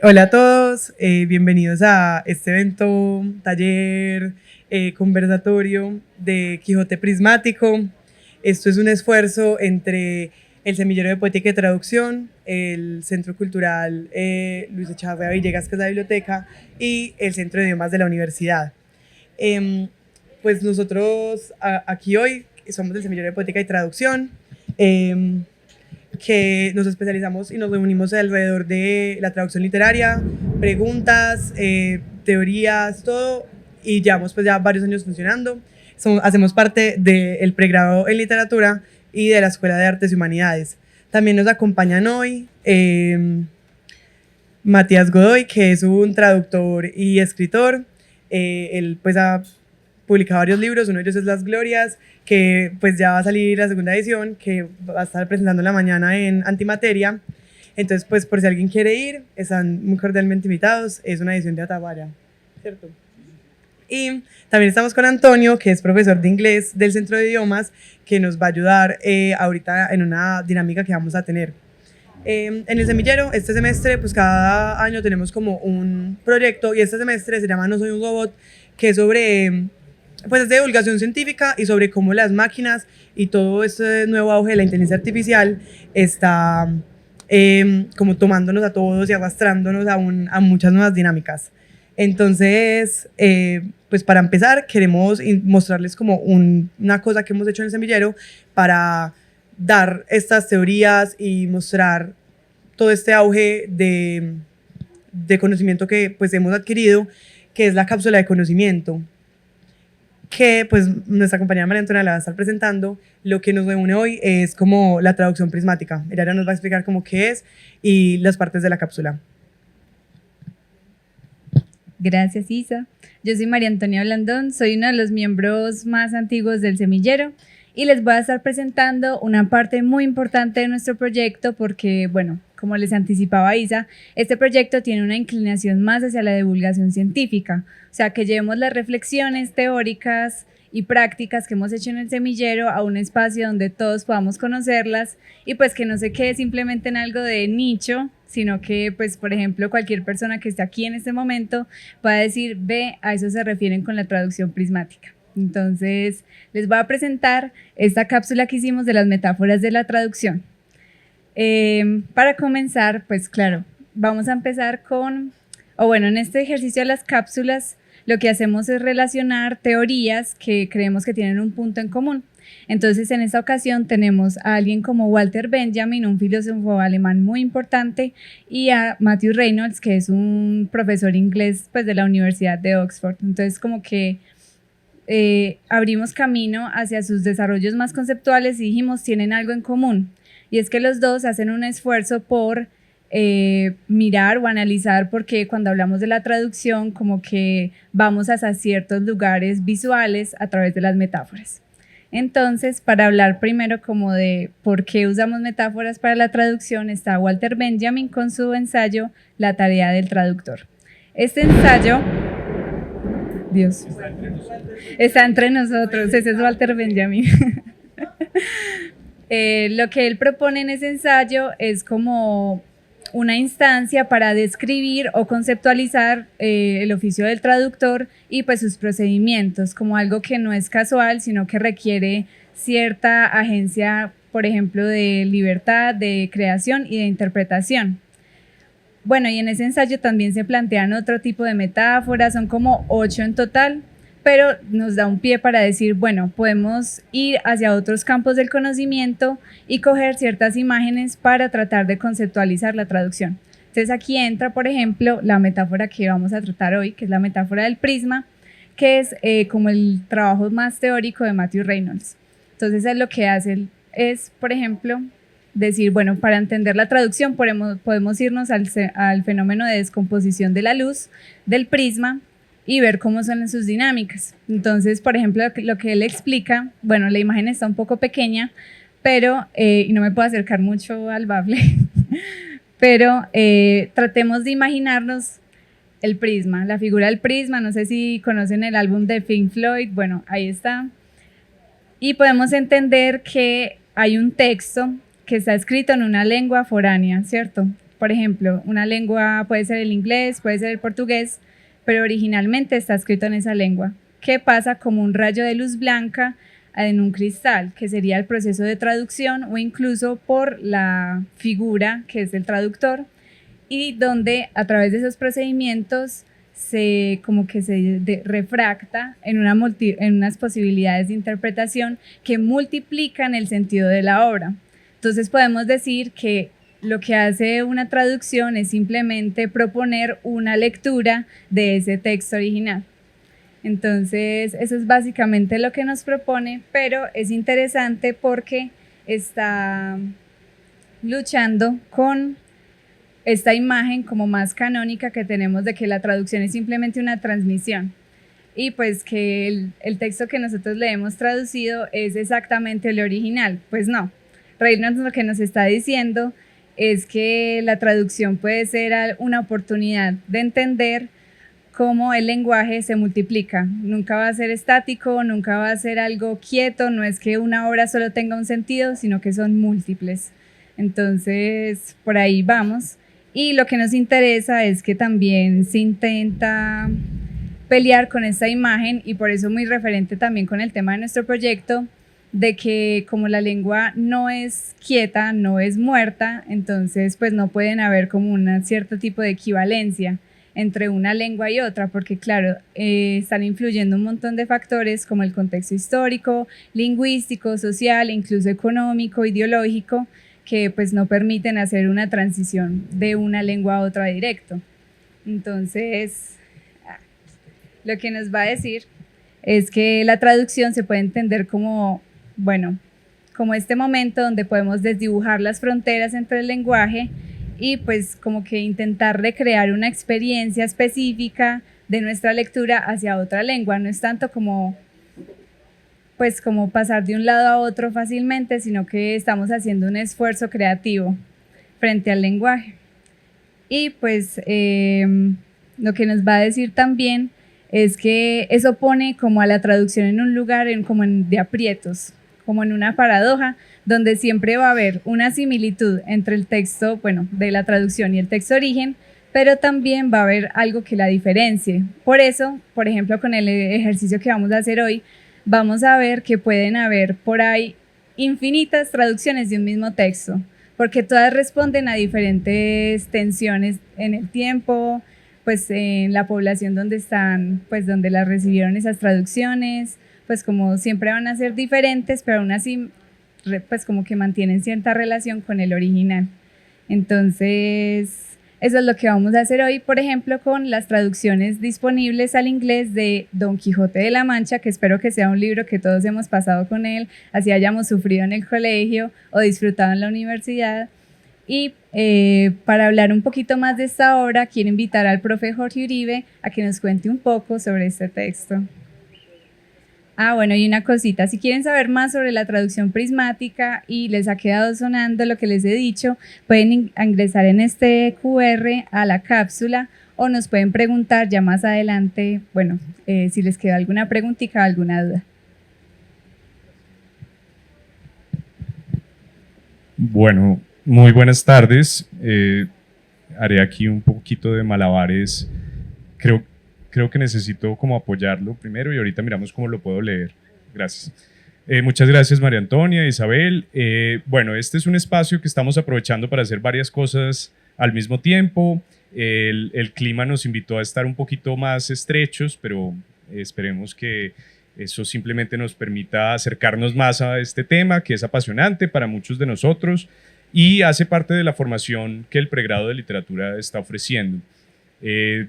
Hola a todos, bienvenidos a este evento, taller, conversatorio de Quijote Prismático. Esto es un esfuerzo entre el Semillero de Poética y Traducción, el Centro Cultural Luis Echevarría Villegas, que es la biblioteca, y el Centro de Idiomas de la Universidad. Pues nosotros aquí hoy somos del Semillero de Poética y Traducción, que nos especializamos y nos reunimos alrededor de la traducción literaria, preguntas, teorías, todo, y llevamos pues ya varios años funcionando. Hacemos parte del pregrado en literatura y de la Escuela de Artes y Humanidades. También nos acompañan hoy Matías Godoy, que es un traductor y escritor. Él pues ha publicado varios libros, uno de ellos es Las Glorias, que pues ya va a salir la segunda edición, que va a estar presentando en la mañana en Antimateria. Entonces, pues por si alguien quiere ir, están muy cordialmente invitados. Es una edición de Atabaya, ¿cierto? Y también estamos con Antonio, que es profesor de inglés del Centro de Idiomas, que nos va a ayudar ahorita en una dinámica que vamos a tener. En el semillero, este semestre, pues cada año tenemos como un proyecto, y este semestre se llama No Soy un Robot, que es sobre, pues es de divulgación científica y sobre cómo las máquinas y todo este nuevo auge de la inteligencia artificial está como tomándonos a todos y arrastrándonos a muchas nuevas dinámicas. Entonces, pues para empezar, queremos mostrarles como una cosa que hemos hecho en el semillero para dar estas teorías y mostrar todo este auge de conocimiento que pues hemos adquirido, que es la cápsula de conocimiento, que pues nuestra compañera María Antonia la va a estar presentando. Lo que nos reúne hoy es como la traducción prismática. Ella ahora nos va a explicar cómo qué es y las partes de la cápsula. Gracias, Isa. Yo soy María Antonia Blandón, soy uno de los miembros más antiguos del semillero y les voy a estar presentando una parte muy importante de nuestro proyecto porque, bueno, como les anticipaba Isa, este proyecto tiene una inclinación más hacia la divulgación científica, o sea, que llevemos las reflexiones teóricas y prácticas que hemos hecho en el semillero a un espacio donde todos podamos conocerlas y pues que no se quede simplemente en algo de nicho, sino que, pues, por ejemplo, cualquier persona que esté aquí en este momento pueda decir, ve, a eso se refieren con la traducción prismática. Entonces, les voy a presentar esta cápsula que hicimos de las metáforas de la traducción. Para comenzar, pues claro, vamos a empezar en este ejercicio de las cápsulas, lo que hacemos es relacionar teorías que creemos que tienen un punto en común. Entonces, en esta ocasión tenemos a alguien como Walter Benjamin, un filósofo alemán muy importante, y a Matthew Reynolds, que es un profesor inglés pues, de la Universidad de Oxford. Entonces, como que abrimos camino hacia sus desarrollos más conceptuales y dijimos, tienen algo en común. Y es que los dos hacen un esfuerzo por mirar o analizar, porque cuando hablamos de la traducción, como que vamos hacia ciertos lugares visuales a través de las metáforas. Entonces, para hablar primero como de por qué usamos metáforas para la traducción, está Walter Benjamin con su ensayo La tarea del traductor. Este ensayo, Dios, está entre nosotros, ese es Walter Benjamin. Lo que él propone en ese ensayo es como una instancia para describir o conceptualizar el oficio del traductor y pues sus procedimientos, como algo que no es casual, sino que requiere cierta agencia, por ejemplo, de libertad, de creación y de interpretación. Bueno, y en ese ensayo también se plantean otro tipo de metáforas, son como 8 en total, pero nos da un pie para decir, bueno, podemos ir hacia otros campos del conocimiento y coger ciertas imágenes para tratar de conceptualizar la traducción. Entonces aquí entra, por ejemplo, la metáfora que vamos a tratar hoy, que es la metáfora del prisma, que es como el trabajo más teórico de Matthew Reynolds. Entonces él lo que hace es, por ejemplo, decir, bueno, para entender la traducción podemos irnos al fenómeno de descomposición de la luz del prisma y ver cómo son sus dinámicas. Entonces, por ejemplo, lo que él explica, bueno, la imagen está un poco pequeña, pero, y no me puedo acercar mucho al bafle, pero tratemos de imaginarnos el prisma, la figura del prisma. No sé si conocen el álbum de Pink Floyd, bueno, ahí está. Y podemos entender que hay un texto que está escrito en una lengua foránea, ¿cierto? Por ejemplo, una lengua puede ser el inglés, puede ser el portugués, pero originalmente está escrito en esa lengua, que pasa como un rayo de luz blanca en un cristal, que sería el proceso de traducción, o incluso por la figura que es el traductor, y donde a través de esos procedimientos se refracta en unas posibilidades de interpretación que multiplican el sentido de la obra. Entonces podemos decir que lo que hace una traducción es simplemente proponer una lectura de ese texto original. Entonces, eso es básicamente lo que nos propone, pero es interesante porque está luchando con esta imagen como más canónica que tenemos de que la traducción es simplemente una transmisión y pues que el texto que nosotros le hemos traducido es exactamente el original. Pues no, Reynolds lo que nos está diciendo es que la traducción puede ser una oportunidad de entender cómo el lenguaje se multiplica. Nunca va a ser estático, nunca va a ser algo quieto, no es que una obra solo tenga un sentido, sino que son múltiples. Entonces, por ahí vamos. Y lo que nos interesa es que también se intenta pelear con esta imagen, y por eso muy referente también con el tema de nuestro proyecto, de que como la lengua no es quieta, no es muerta, entonces pues no pueden haber como un cierto tipo de equivalencia entre una lengua y otra, porque claro, están influyendo un montón de factores como el contexto histórico, lingüístico, social, incluso económico, ideológico, que pues no permiten hacer una transición de una lengua a otra directo. Entonces, lo que nos va a decir es que la traducción se puede entender como, bueno, como este momento donde podemos desdibujar las fronteras entre el lenguaje y pues como que intentar recrear una experiencia específica de nuestra lectura hacia otra lengua. No es tanto como pues como pasar de un lado a otro fácilmente, sino que estamos haciendo un esfuerzo creativo frente al lenguaje. Y pues lo que nos va a decir también es que eso pone como a la traducción en un lugar de aprietos, como en una paradoja, donde siempre va a haber una similitud entre el texto, bueno, de la traducción y el texto origen, pero también va a haber algo que la diferencie. Por eso, por ejemplo, con el ejercicio que vamos a hacer hoy, vamos a ver que pueden haber por ahí infinitas traducciones de un mismo texto, porque todas responden a diferentes tensiones en el tiempo, pues en la población donde están, pues donde las recibieron esas traducciones, pues como siempre van a ser diferentes, pero aún así pues como que mantienen cierta relación con el original. Entonces, eso es lo que vamos a hacer hoy, por ejemplo, con las traducciones disponibles al inglés de Don Quijote de la Mancha, que espero que sea un libro que todos hemos pasado con él, así hayamos sufrido en el colegio o disfrutado en la universidad. Y para hablar un poquito más de esta obra, quiero invitar al profe Jorge Uribe a que nos cuente un poco sobre este texto. Bueno, y una cosita, si quieren saber más sobre la traducción prismática y les ha quedado sonando lo que les he dicho, pueden ingresar en este QR a la cápsula o nos pueden preguntar ya más adelante, bueno, si les queda alguna preguntita o alguna duda. Bueno, muy buenas tardes. Haré aquí un poquito de malabares. Creo que necesito como apoyarlo primero y ahorita miramos cómo lo puedo leer. Gracias. Muchas gracias, María Antonia, Isabel. Bueno, este es un espacio que estamos aprovechando para hacer varias cosas al mismo tiempo. El clima nos invitó a estar un poquito más estrechos, pero esperemos que eso simplemente nos permita acercarnos más a este tema, que es apasionante para muchos de nosotros y hace parte de la formación que el pregrado de literatura está ofreciendo.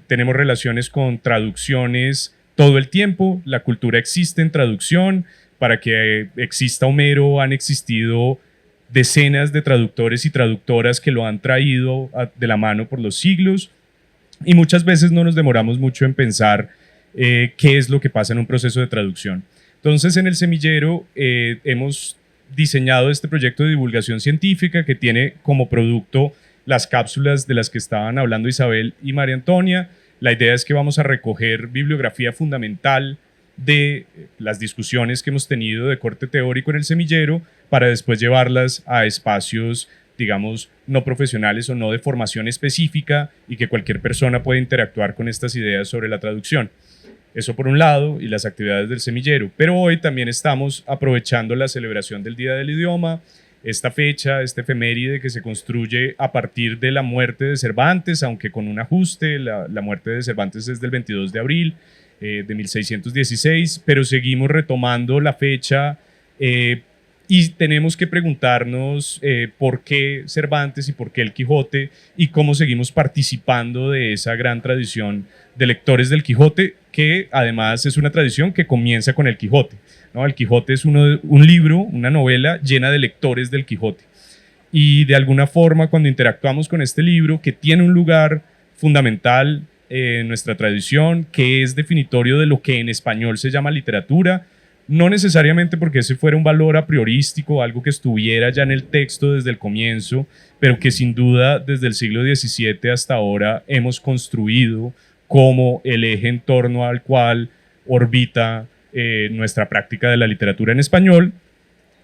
Tenemos relaciones con traducciones todo el tiempo, la cultura existe en traducción, para que exista Homero han existido decenas de traductores y traductoras que lo han traído de la mano por los siglos y muchas veces no nos demoramos mucho en pensar qué es lo que pasa en un proceso de traducción. Entonces, en el semillero hemos diseñado este proyecto de divulgación científica que tiene como producto las cápsulas de las que estaban hablando Isabel y María Antonia. La idea es que vamos a recoger bibliografía fundamental de las discusiones que hemos tenido de corte teórico en el semillero para después llevarlas a espacios, digamos, no profesionales o no de formación específica y que cualquier persona pueda interactuar con estas ideas sobre la traducción. Eso por un lado, y las actividades del semillero. Pero hoy también estamos aprovechando la celebración del Día del Idioma, esta fecha, este efeméride que se construye a partir de la muerte de Cervantes, aunque con un ajuste. La muerte de Cervantes es del 22 de abril de 1616, pero seguimos retomando la fecha y tenemos que preguntarnos por qué Cervantes y por qué el Quijote y cómo seguimos participando de esa gran tradición de lectores del Quijote, que además es una tradición que comienza con el Quijote, ¿no? El Quijote es un libro, una novela llena de lectores del Quijote. Y de alguna forma, cuando interactuamos con este libro, que tiene un lugar fundamental en nuestra tradición, que es definitorio de lo que en español se llama literatura, no necesariamente porque ese fuera un valor a priorístico, algo que estuviera ya en el texto desde el comienzo, pero que sin duda desde el siglo XVII hasta ahora hemos construido como el eje en torno al cual orbita nuestra práctica de la literatura en español.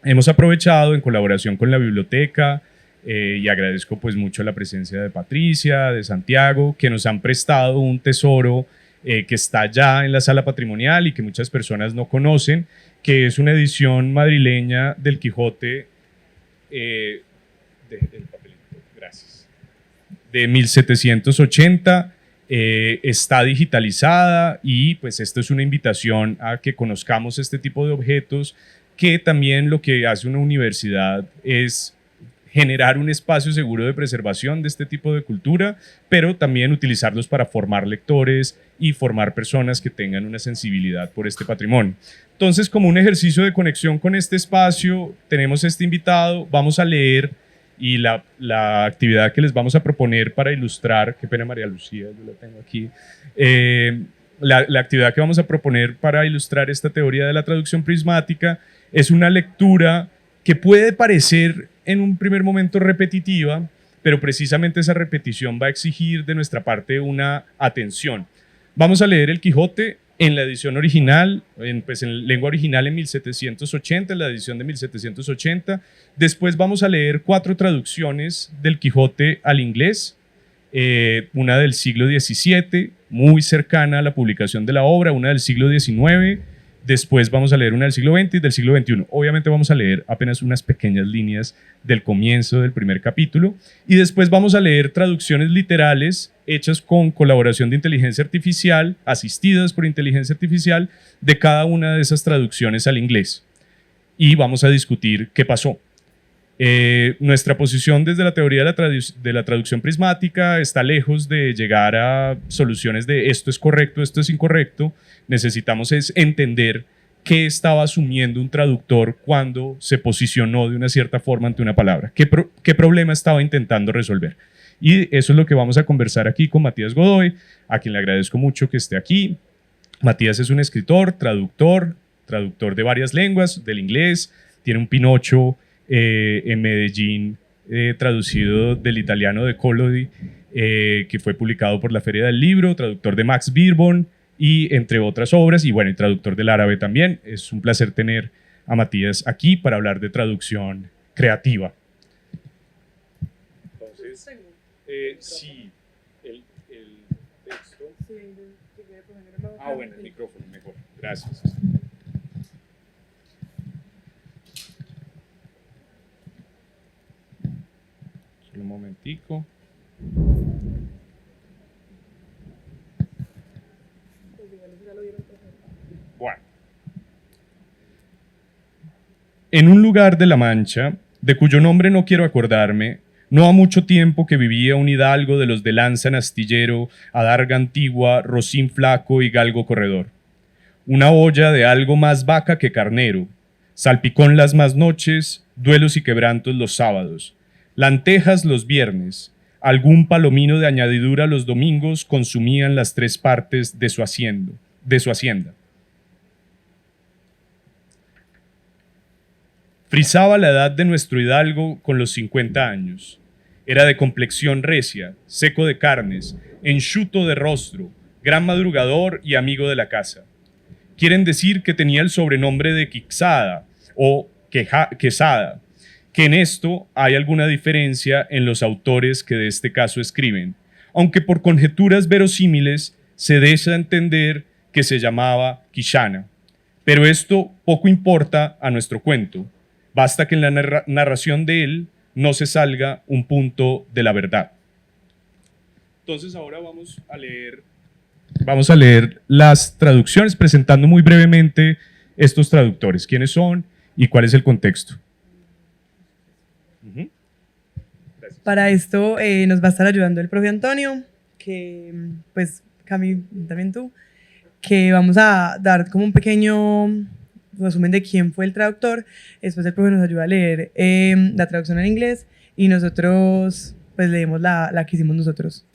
Hemos aprovechado en colaboración con la biblioteca y agradezco pues mucho la presencia de Patricia, de Santiago, que nos han prestado un tesoro que está ya en la sala patrimonial y que muchas personas no conocen, que es una edición madrileña del Quijote gracias, de 1780. Está digitalizada y pues esto es una invitación a que conozcamos este tipo de objetos, que también lo que hace una universidad es generar un espacio seguro de preservación de este tipo de cultura, pero también utilizarlos para formar lectores y formar personas que tengan una sensibilidad por este patrimonio. Entonces, como un ejercicio de conexión con este espacio, tenemos este invitado, vamos a leer, y la actividad que les vamos a proponer para ilustrar, qué pena María Lucía, yo la tengo aquí, la actividad que vamos a proponer para ilustrar esta teoría de la traducción prismática es una lectura que puede parecer en un primer momento repetitiva, pero precisamente esa repetición va a exigir de nuestra parte una atención. Vamos a leer el Quijote en la edición original, en lengua original en 1780, en la edición de 1780. Después vamos a leer 4 traducciones del Quijote al inglés, una del siglo XVII, muy cercana a la publicación de la obra, una del siglo XIX, después vamos a leer una del siglo XX y del siglo XXI. Obviamente vamos a leer apenas unas pequeñas líneas del comienzo del primer capítulo y después vamos a leer traducciones literales hechas con colaboración de inteligencia artificial, asistidas por inteligencia artificial, de cada una de esas traducciones al inglés. Y vamos a discutir qué pasó. Nuestra posición desde la teoría de la traducción prismática está lejos de llegar a soluciones de esto es correcto, esto es incorrecto. Necesitamos es entender qué estaba asumiendo un traductor cuando se posicionó de una cierta forma ante una palabra, qué problema estaba intentando resolver. Y eso es lo que vamos a conversar aquí con Matías Godoy, a quien le agradezco mucho que esté aquí. Matías es un escritor, traductor de varias lenguas, del inglés, tiene un Pinocho en Medellín, traducido del italiano de Collodi, que fue publicado por la Feria del Libro, traductor de Max Beerbohm y entre otras obras, y bueno, y traductor del árabe también. Es un placer tener a Matías aquí para hablar de traducción creativa. Entonces, sí, el texto. Bueno, el micrófono, mejor. Gracias. Un momentico. Bueno. En un lugar de La Mancha, de cuyo nombre no quiero acordarme, no ha mucho tiempo que vivía un hidalgo de los de lanza en astillero, adarga antigua, rocín flaco y galgo corredor. Una olla de algo más vaca que carnero, salpicón las más noches, duelos y quebrantos los sábados, lentejas los viernes, algún palomino de añadidura los domingos consumían las 3 partes de su haciendo, de su hacienda. Frisaba la edad de nuestro hidalgo con los 50 años. Era de complexión recia, seco de carnes, enjuto de rostro, gran madrugador y amigo de la casa. Quieren decir que tenía el sobrenombre de Quixada o Quesada, que en esto hay alguna diferencia en los autores que de este caso escriben, aunque por conjeturas verosímiles se deja entender que se llamaba Quixana. Pero esto poco importa a nuestro cuento. Basta que en la narración de él no se salga un punto de la verdad. Entonces ahora vamos a leer las traducciones, presentando muy brevemente estos traductores, quiénes son y cuál es el contexto. Para esto nos va a estar ayudando el profe Antonio, que pues Cami, también tú, que vamos a dar como un pequeño resumen de quién fue el traductor. Después el profe nos ayuda a leer la traducción en inglés y nosotros pues leemos la que hicimos nosotros.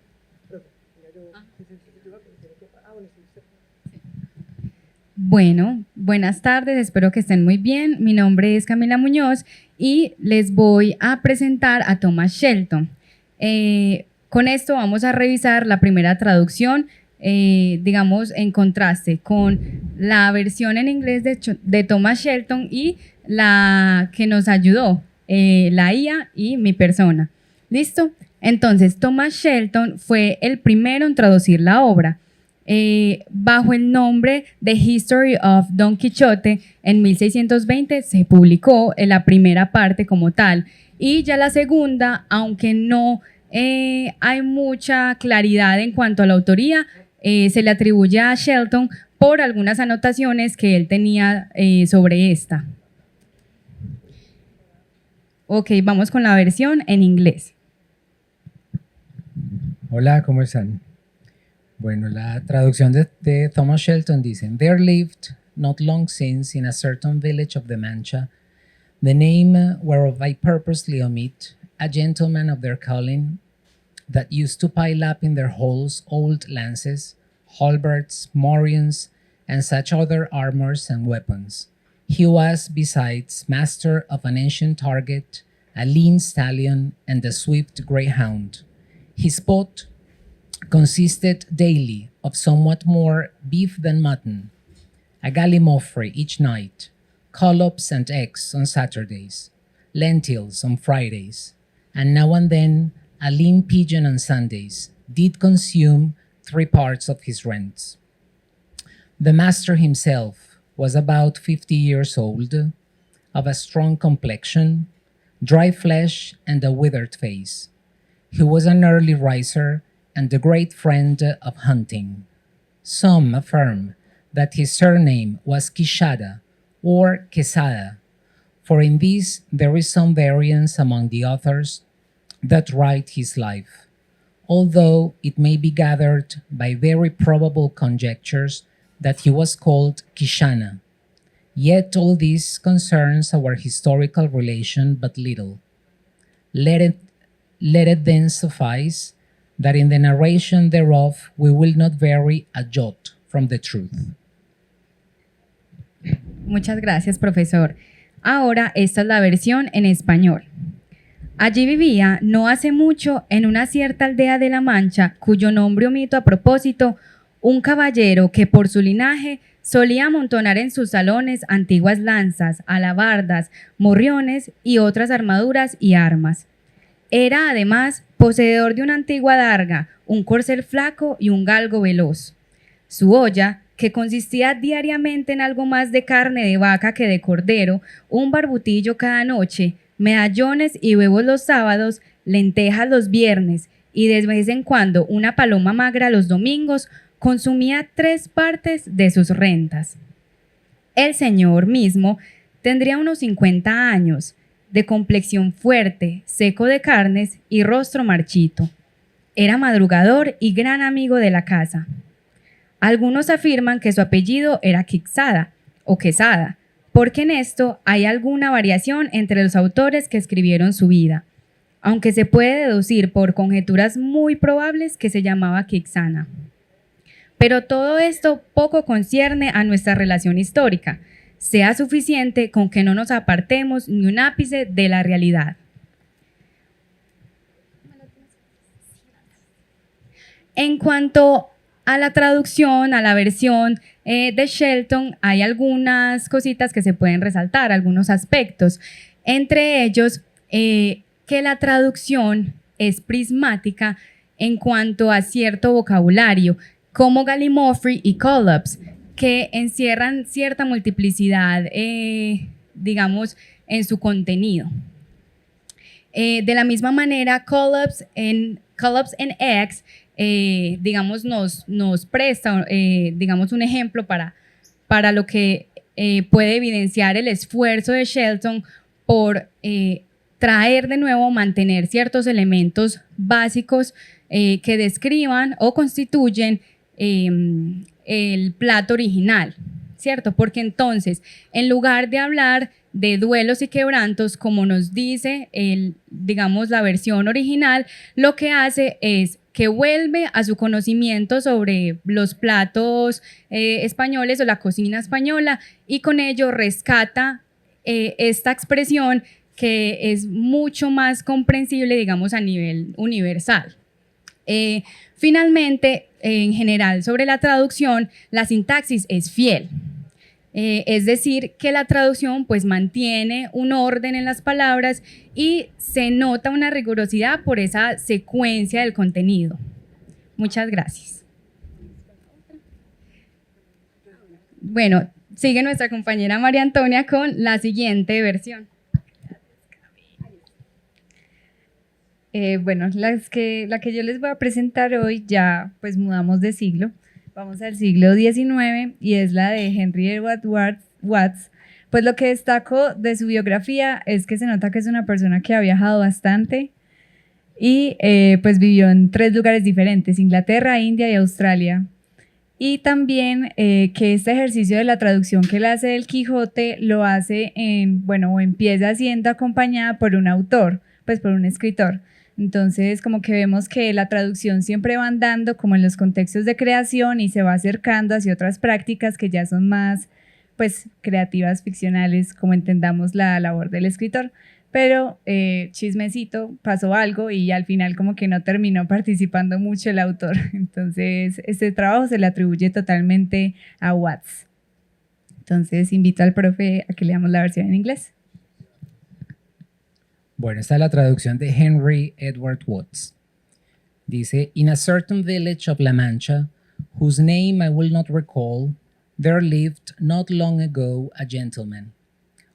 Bueno, buenas tardes, espero que estén muy bien. Mi nombre es Camila Muñoz y les voy a presentar a Thomas Shelton. Con esto vamos a revisar la primera traducción, digamos, en contraste con la versión en inglés de Thomas Shelton y la que nos ayudó, la IA y mi persona. ¿Listo? Entonces, Thomas Shelton fue el primero en traducir la obra. Bajo el nombre de History of Don Quixote, en 1620 se publicó la primera parte como tal, y ya la segunda, aunque no hay mucha claridad en cuanto a la autoría, se le atribuye a Shelton por algunas anotaciones que él tenía sobre esta. Ok, vamos con la versión en inglés. Hola, ¿cómo están? Bueno, la traducción de Thomas Shelton dice: There lived, not long since, in a certain village of the Mancha, the name whereof I purposely omit, a gentleman of their calling, that used to pile up in their halls old lances, halberds, morions, and such other armors and weapons. He was, besides, master of an ancient target, a lean stallion, and a swift greyhound. His pot consisted daily of somewhat more beef than mutton, a gallimaufry each night, collops and eggs on Saturdays, lentils on Fridays, and now and then a lean pigeon on Sundays, did consume 3 parts of his rents. The master himself was about 50 years old, of a strong complexion, dry flesh, and a withered face. He was an early riser and a great friend of hunting. Some affirm that his surname was Quixada or Quesada, for in this there is some variance among the authors that write his life, although it may be gathered by very probable conjectures that he was called Quixana. Yet all this concerns our historical relation but little. Let it then suffice that in the narration thereof we will not vary a jot from the truth. Muchas gracias, profesor. Ahora esta es la versión en español. Allí vivía, no hace mucho, en una cierta aldea de La Mancha, cuyo nombre omito a propósito, un caballero que por su linaje solía amontonar en sus salones antiguas lanzas, alabardas, morriones y otras armaduras y armas. Era, además, poseedor de una antigua adarga, un corcel flaco y un galgo veloz. Su olla, que consistía diariamente en algo más de carne de vaca que de cordero, un barbutillo cada noche, medallones y huevos los sábados, lentejas los viernes y de vez en cuando una paloma magra los domingos, consumía 3 partes de sus rentas. El señor mismo tendría unos 50 años, de complexión fuerte, seco de carnes y rostro marchito. Era madrugador y gran amigo de la casa. Algunos afirman que su apellido era Quixada o Quesada, porque en esto hay alguna variación entre los autores que escribieron su vida, aunque se puede deducir por conjeturas muy probables que se llamaba Quixana. Pero todo esto poco concierne a nuestra relación histórica. Sea suficiente con que no nos apartemos ni un ápice de la realidad. En cuanto a la traducción, a la versión de Shelton, hay algunas cositas que se pueden resaltar, algunos aspectos. Entre ellos, que la traducción es prismática en cuanto a cierto vocabulario, como Gallimaufry y Collops, que encierran cierta multiplicidad, digamos, en su contenido. De la misma manera, Collops en X, digamos, nos presta, digamos, un ejemplo para lo que puede evidenciar el esfuerzo de Shelton por traer de nuevo, mantener ciertos elementos básicos que describan o constituyen el plato original, ¿cierto? Porque entonces, en lugar de hablar de duelos y quebrantos, como nos dice digamos, la versión original, lo que hace es que vuelve a su conocimiento sobre los platos españoles o la cocina española y con ello rescata esta expresión que es mucho más comprensible, digamos, a nivel universal. Finalmente, en general, sobre la traducción, la sintaxis es fiel. Es decir, que la traducción pues mantiene un orden en las palabras y se nota una rigurosidad por esa secuencia del contenido. Muchas gracias. Bueno, sigue nuestra compañera María Antonia con la siguiente versión. Bueno, la que yo les voy a presentar hoy ya pues mudamos de siglo. Vamos al siglo XIX y es la de Henry Edward Watts. Pues lo que destaco de su biografía es que se nota que es una persona que ha viajado bastante y pues vivió en 3 lugares diferentes, Inglaterra, India y Australia. Y también que este ejercicio de la traducción que él hace del Quijote lo hace o empieza siendo acompañada por un autor, pues por un escritor. Entonces, como que vemos que la traducción siempre va andando como en los contextos de creación y se va acercando hacia otras prácticas que ya son más, pues, creativas, ficcionales, como entendamos la labor del escritor. Pero, chismecito, pasó algo y al final como que no terminó participando mucho el autor. Entonces, este trabajo se le atribuye totalmente a Watts. Entonces, invito al profe a que leamos la versión en inglés. Bueno, esta es la traducción de Henry Edward Watts. Dice, in a certain village of La Mancha, whose name I will not recall, there lived not long ago a gentleman,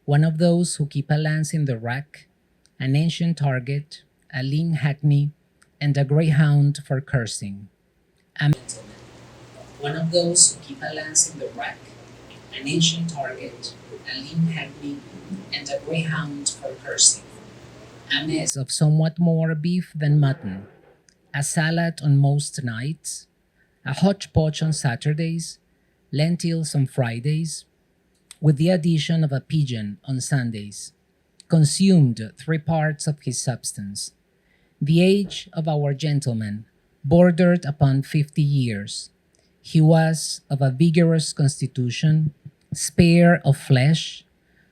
one of those who keep a lance in the rack, an ancient target, a lean hackney, and a greyhound for cursing. A gentleman, one of those who keep a lance in the rack, an ancient target, a lean hackney, and a greyhound for cursing. A mess of somewhat more beef than mutton, a salad on most nights, a hodgepodge on Saturdays, lentils on Fridays, with the addition of a pigeon on Sundays, consumed 3 parts of his substance. The age of our gentleman bordered upon 50 years. He was of a vigorous constitution, spare of flesh,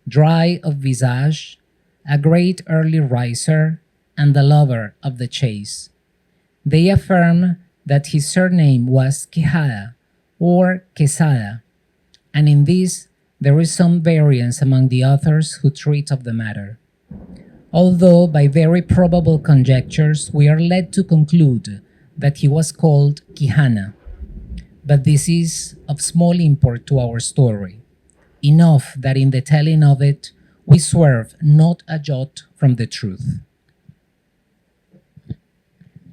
dry of visage, a great early riser, and the lover of the chase. They affirm that his surname was Quijada or Quesada, and in this there is some variance among the authors who treat of the matter. Although by very probable conjectures we are led to conclude that he was called Quijana, but this is of small import to our story, enough that in the telling of it we swerve not a jot from the truth.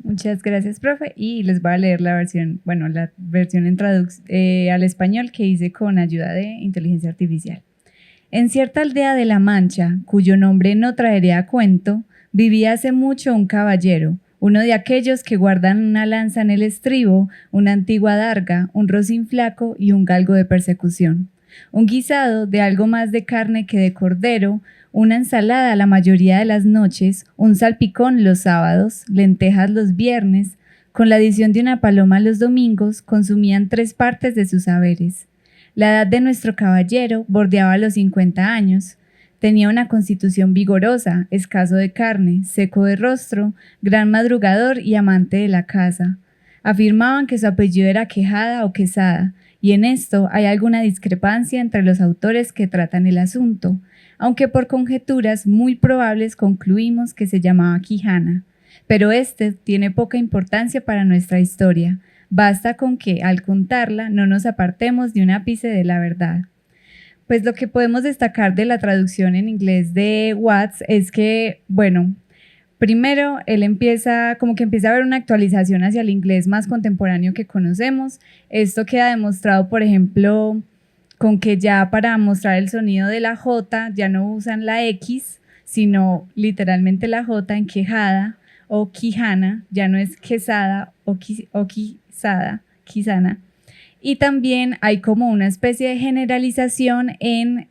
Muchas gracias, profe. Y les voy a leer la versión al español que hice con ayuda de inteligencia artificial. En cierta aldea de La Mancha, cuyo nombre no traeré a cuento, vivía hace mucho un caballero, uno de aquellos que guardan una lanza en el estribo, una antigua adarga, un rocín flaco y un galgo de persecución. Un guisado de algo más de carne que de cordero, una ensalada la mayoría de las noches, un salpicón los sábados, lentejas los viernes, Con la adición de una paloma los domingos, consumían 3 partes de sus haberes. La edad de nuestro caballero bordeaba los 50 años. Tenía una constitución vigorosa, escaso de carne, seco de rostro, gran madrugador y amante de la casa. Afirmaban que su apellido era Quejada o Quesada, y en esto hay alguna discrepancia entre los autores que tratan el asunto, aunque por conjeturas muy probables concluimos que se llamaba Quijana. Pero este tiene poca importancia para nuestra historia. Basta con que, al contarla, no nos apartemos de un ápice de la verdad. Pues lo que podemos destacar de la traducción en inglés de Watts es que, bueno, primero él empieza a haber una actualización hacia el inglés más contemporáneo que conocemos. Esto queda demostrado, por ejemplo, con que ya para mostrar el sonido de la J ya no usan la X, sino literalmente la J en quejada o quijana, ya no es quesada o quizada, quizana. Y también hay como una especie de generalización en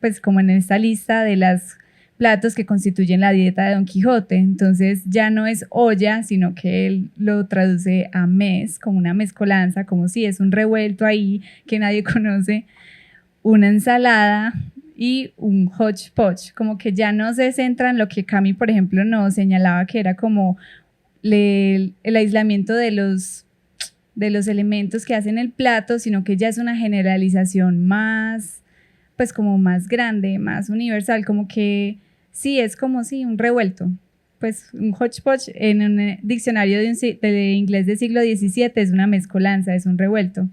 pues como en esta lista de los platos que constituyen la dieta de Don Quijote. Entonces ya no es olla, sino que él lo traduce a mez, como una mezcolanza, como si es un revuelto ahí que nadie conoce, una ensalada y un hodgepodge, como que ya no se centra en lo que Cami, por ejemplo, nos señalaba que era como el aislamiento de los elementos que hacen el plato, sino que ya es una generalización más, pues como más grande, más universal, como que sí, es como sí, un revuelto. Pues un hodgepodge en un diccionario de inglés del siglo XVII es una mezcolanza, es un revuelto.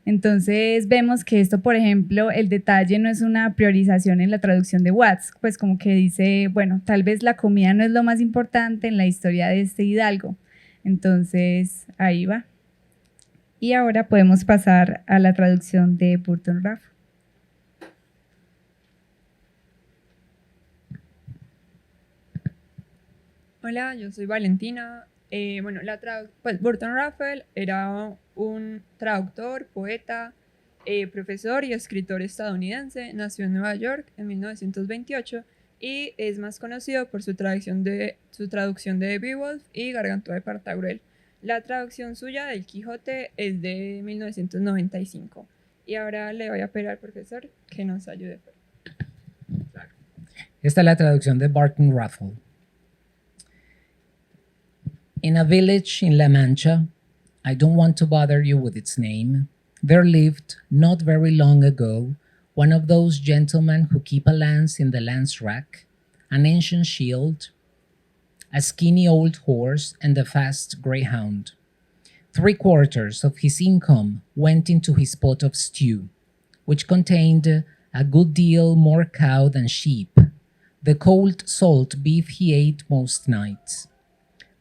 Entonces vemos que esto, por ejemplo, el detalle no es una priorización en la traducción de Watts, pues como que dice, bueno, tal vez la comida no es lo más importante en la historia de este hidalgo. Entonces, ahí va. Y ahora podemos pasar a la traducción de Burton Raffles. Hola, yo soy Valentina. Pues Burton Raffles era un traductor, poeta, profesor y escritor estadounidense. Nació en Nueva York en 1928 y es más conocido por su traducción de Beowulf y Gargantúa de Pantagruel. La traducción suya del Quijote es de 1995. Y ahora le voy a pedir al profesor que nos ayude. Esta es la traducción de Burton Raffles. In a village in La Mancha, I don't want to bother you with its name, there lived, not very long ago, one of those gentlemen who keep a lance in the lance rack, an ancient shield, a skinny old horse, and a fast greyhound. 3/4 of his income went into his pot of stew, which contained a good deal more cow than sheep. The cold salt beef he ate most nights.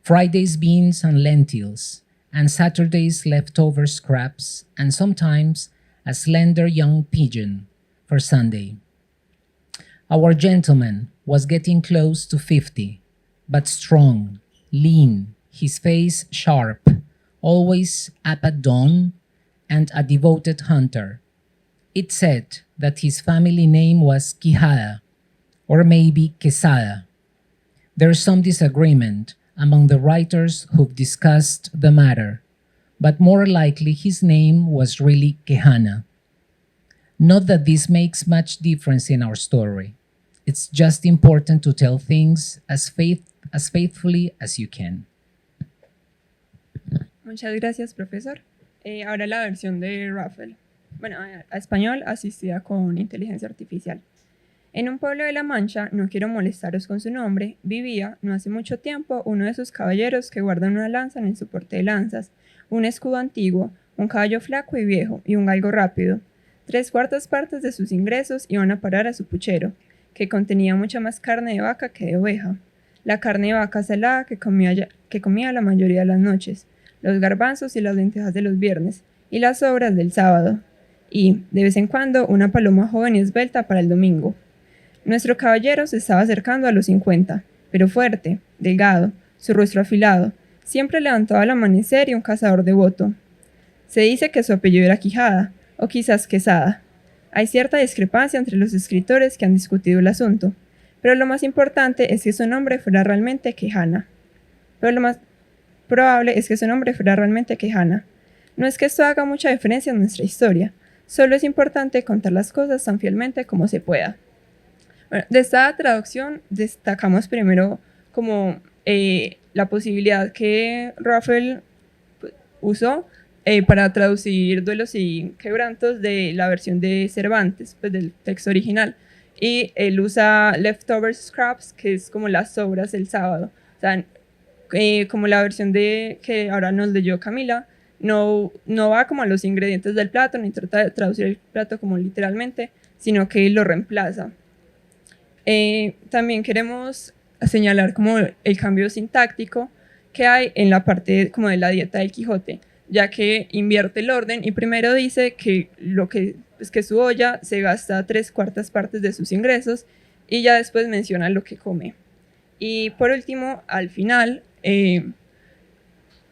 Fridays beans and lentils, and Saturdays leftover scraps, and sometimes a slender young pigeon for Sunday. Our gentleman was getting close to 50, but strong, lean, his face sharp, always up at dawn, and a devoted hunter. It said that his family name was Quijada, or maybe Quesada. There's some disagreement among the writers who've discussed the matter, but more likely his name was really Quejana. Not that this makes much difference in our story. It's just important to tell things as faithfully as you can. Muchas gracias, profesor. Ahora la versión de Raffles. Bueno, a español asistida con inteligencia artificial. En un pueblo de La Mancha, no quiero molestaros con su nombre, vivía, no hace mucho tiempo, uno de sus caballeros que guardan una lanza en el soporte de lanzas, un escudo antiguo, un caballo flaco y viejo, y un galgo rápido. 3/4 partes de sus ingresos iban a parar a su puchero, que contenía mucha más carne de vaca que de oveja. La carne de vaca salada que comía la mayoría de las noches, los garbanzos y las lentejas de los viernes, y las sobras del sábado. Y, de vez en cuando, una paloma joven y esbelta para el domingo. Nuestro caballero se estaba acercando a los 50, pero fuerte, delgado, su rostro afilado, siempre levantado al amanecer y un cazador devoto. Se dice que su apellido era Quijada, o quizás Quesada. Hay cierta discrepancia entre los escritores que han discutido el asunto, pero lo más importante es que su nombre fuera realmente Quejana. Pero lo más probable es que su nombre fuera realmente Quejana. No es que esto haga mucha diferencia en nuestra historia, solo es importante contar las cosas tan fielmente como se pueda. Bueno, de esta traducción destacamos primero como la posibilidad que Raphael usó para traducir Duelos y Quebrantos de la versión de Cervantes, pues del texto original. Y él usa leftover scraps, que es como las sobras del sábado. O sea, como la versión de que ahora nos leyó Camila, no va como a los ingredientes del plato, ni trata de traducir el plato como literalmente, sino que lo reemplaza. También queremos señalar como el cambio sintáctico que hay en la parte como de la dieta del Quijote, ya que invierte el orden y primero dice que que su olla se gasta 3/4 partes de sus ingresos y ya después menciona lo que come. Y por último, al final,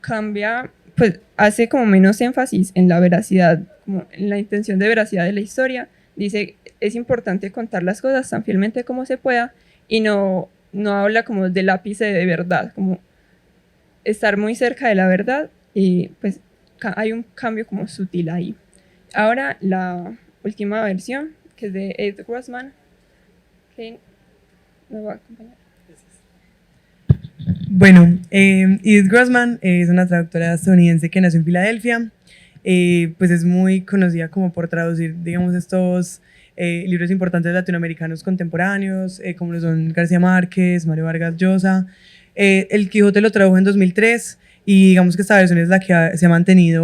cambia, pues hace como menos énfasis en la veracidad, como en la intención de veracidad de la historia. Dice, es importante contar las cosas tan fielmente como se pueda y no habla como del ápice de verdad, como estar muy cerca de la verdad y pues hay un cambio como sutil ahí. Ahora la última versión, que es de Ed Grossman, que nos va a acompañar. Bueno, Edith Grossman es una traductora estadounidense que nació en Filadelfia. Pues es muy conocida como por traducir, digamos, estos libros importantes latinoamericanos contemporáneos, como lo son García Márquez, Mario Vargas Llosa. El Quijote lo tradujo en 2003 y digamos que esta versión es la que se ha mantenido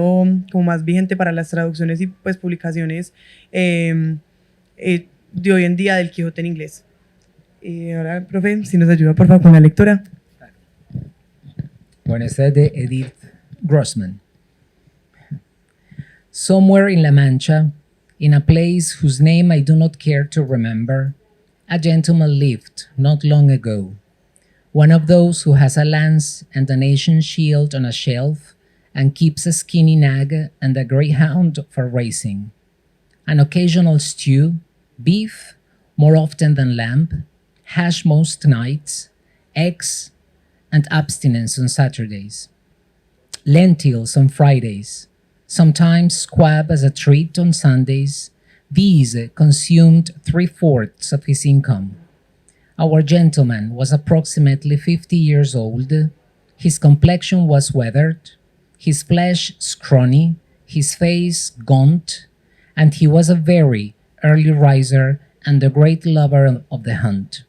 como más vigente para las traducciones y pues publicaciones de hoy en día del Quijote en inglés. Ahora, profe, si nos ayuda por favor con la lectura. Bueno, esta es de Edith Grossman. Somewhere in La Mancha, in a place whose name I do not care to remember, a gentleman lived not long ago. One of those who has a lance and an ancient shield on a shelf and keeps a skinny nag and a greyhound for racing. An occasional stew, beef, more often than lamb, hash most nights, eggs, and abstinence on Saturdays. Lentils on Fridays, sometimes squab as a treat on Sundays. These consumed 3/4 of his income. Our gentleman was approximately 50 years old. His complexion was weathered, his flesh scrawny, his face gaunt, and he was a very early riser and a great lover of the hunt.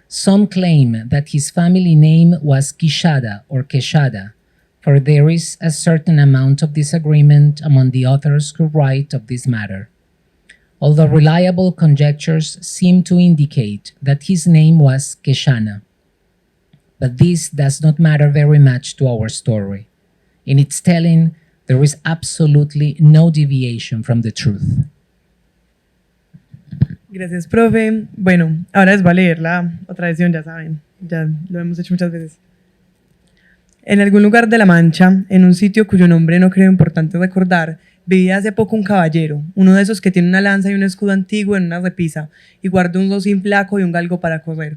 Some claim that his family name was Quixada or Queixada, for there is a certain amount of disagreement among the authors who write of this matter. Although reliable conjectures seem to indicate that his name was Queixana. But this does not matter very much to our story. In its telling, there is absolutely no deviation from the truth. Gracias, profe. Bueno, ahora les voy a leer la otra versión, ya saben, ya lo hemos hecho muchas veces. En algún lugar de La Mancha, en un sitio cuyo nombre no creo importante recordar, vivía hace poco un caballero, uno de esos que tiene una lanza y un escudo antiguo en una repisa, y guarda un rocín flaco y un galgo para correr.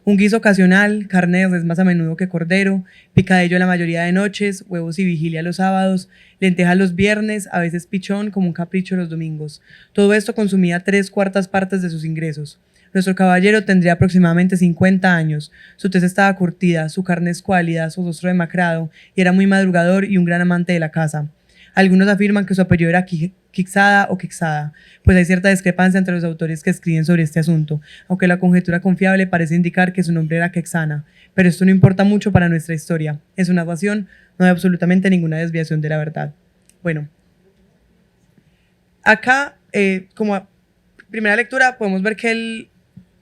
Un guiso ocasional, carne de res más a menudo que cordero, picadillo la mayoría de noches, huevos y vigilia los sábados, lentejas los viernes, a veces pichón como un capricho los domingos. Todo esto consumía 3/4 partes de sus ingresos. Nuestro caballero tendría aproximadamente 50 años. Su tez estaba curtida, su carne escuálida, su rostro demacrado, y era muy madrugador y un gran amante de la caza. Algunos afirman que su apellido era Quixada o Quixada, pues hay cierta discrepancia entre los autores que escriben sobre este asunto, aunque la conjetura confiable parece indicar que su nombre era Quexana, pero esto no importa mucho para nuestra historia. En su narración no hay absolutamente ninguna desviación de la verdad. Bueno, acá, como primera lectura, podemos ver que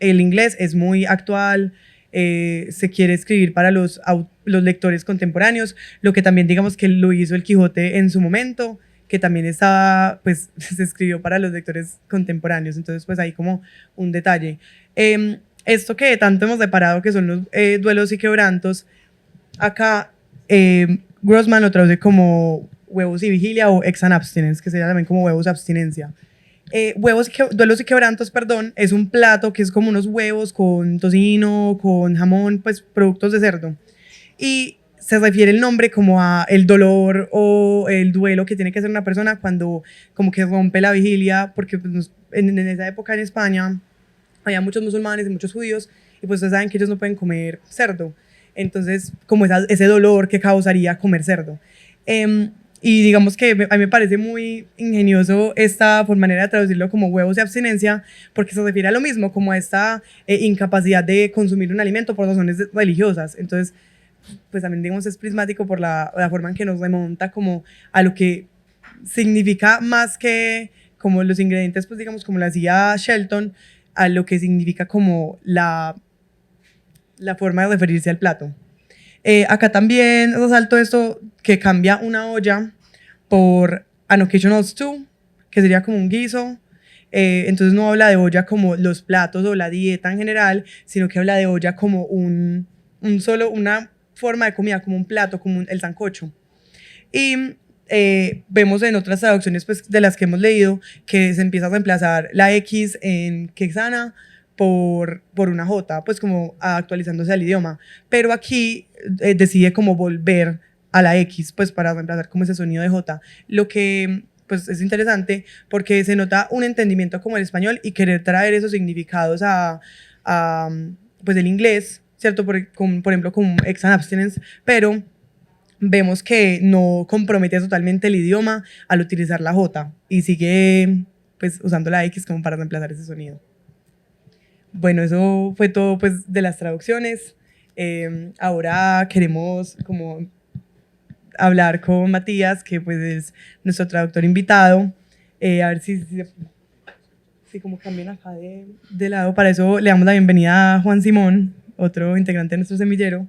el inglés es muy actual, se quiere escribir para los lectores contemporáneos, lo que también digamos que lo hizo el Quijote en su momento, que también estaba, pues se escribió para los lectores contemporáneos, entonces pues hay como un detalle. Esto que tanto hemos reparado que son los duelos y quebrantos, acá Grossman lo traduce como huevos y vigilia o ex and abstinence, que sería también como huevos abstinencia. Duelos y quebrantos, perdón, es un plato que es como unos huevos con tocino, con jamón, pues productos de cerdo. Y se refiere el nombre como a el dolor o el duelo que tiene que hacer una persona cuando como que rompe la vigilia, porque pues, en esa época en España había muchos musulmanes y muchos judíos, y pues ustedes saben que ellos no pueden comer cerdo. Entonces, como ese dolor que causaría comer cerdo. Y digamos que a mí me parece muy ingenioso esta manera de traducirlo como huevos de abstinencia, porque se refiere a lo mismo, como a esta incapacidad de consumir un alimento por razones religiosas. Entonces, pues también digamos es prismático por la forma en que nos remonta como a lo que significa más que como los ingredientes, pues digamos como lo hacía Shelton, a lo que significa como la forma de referirse al plato. Acá también resalto esto que cambia una olla por an occasional stew, que sería como un guiso. Entonces no habla de olla como los platos o la dieta en general, sino que habla de olla como una forma de comida, como un plato, como el sancocho. Y vemos en otras traducciones pues, de las que hemos leído que se empieza a reemplazar la X en Quexana por una J, pues como actualizándose al idioma. Pero aquí decide como volver a la X, pues para reemplazar como ese sonido de J. Lo que pues es interesante porque se nota un entendimiento como el español y querer traer esos significados a pues el inglés, ¿cierto? Por ejemplo, como ex and abstinence, pero vemos que no compromete totalmente el idioma al utilizar la J y sigue pues usando la X como para reemplazar ese sonido. Bueno, eso fue todo pues de las traducciones. Ahora queremos como hablar con Matías, que pues es nuestro traductor invitado. A ver si como cambian acá de lado. Para eso le damos la bienvenida a Juan Simón, otro integrante de nuestro semillero,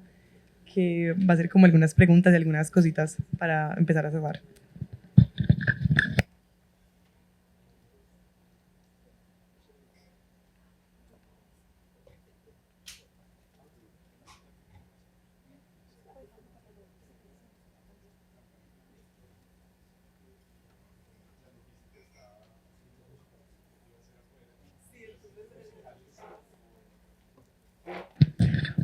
que va a hacer como algunas preguntas y algunas cositas para empezar a cerrar.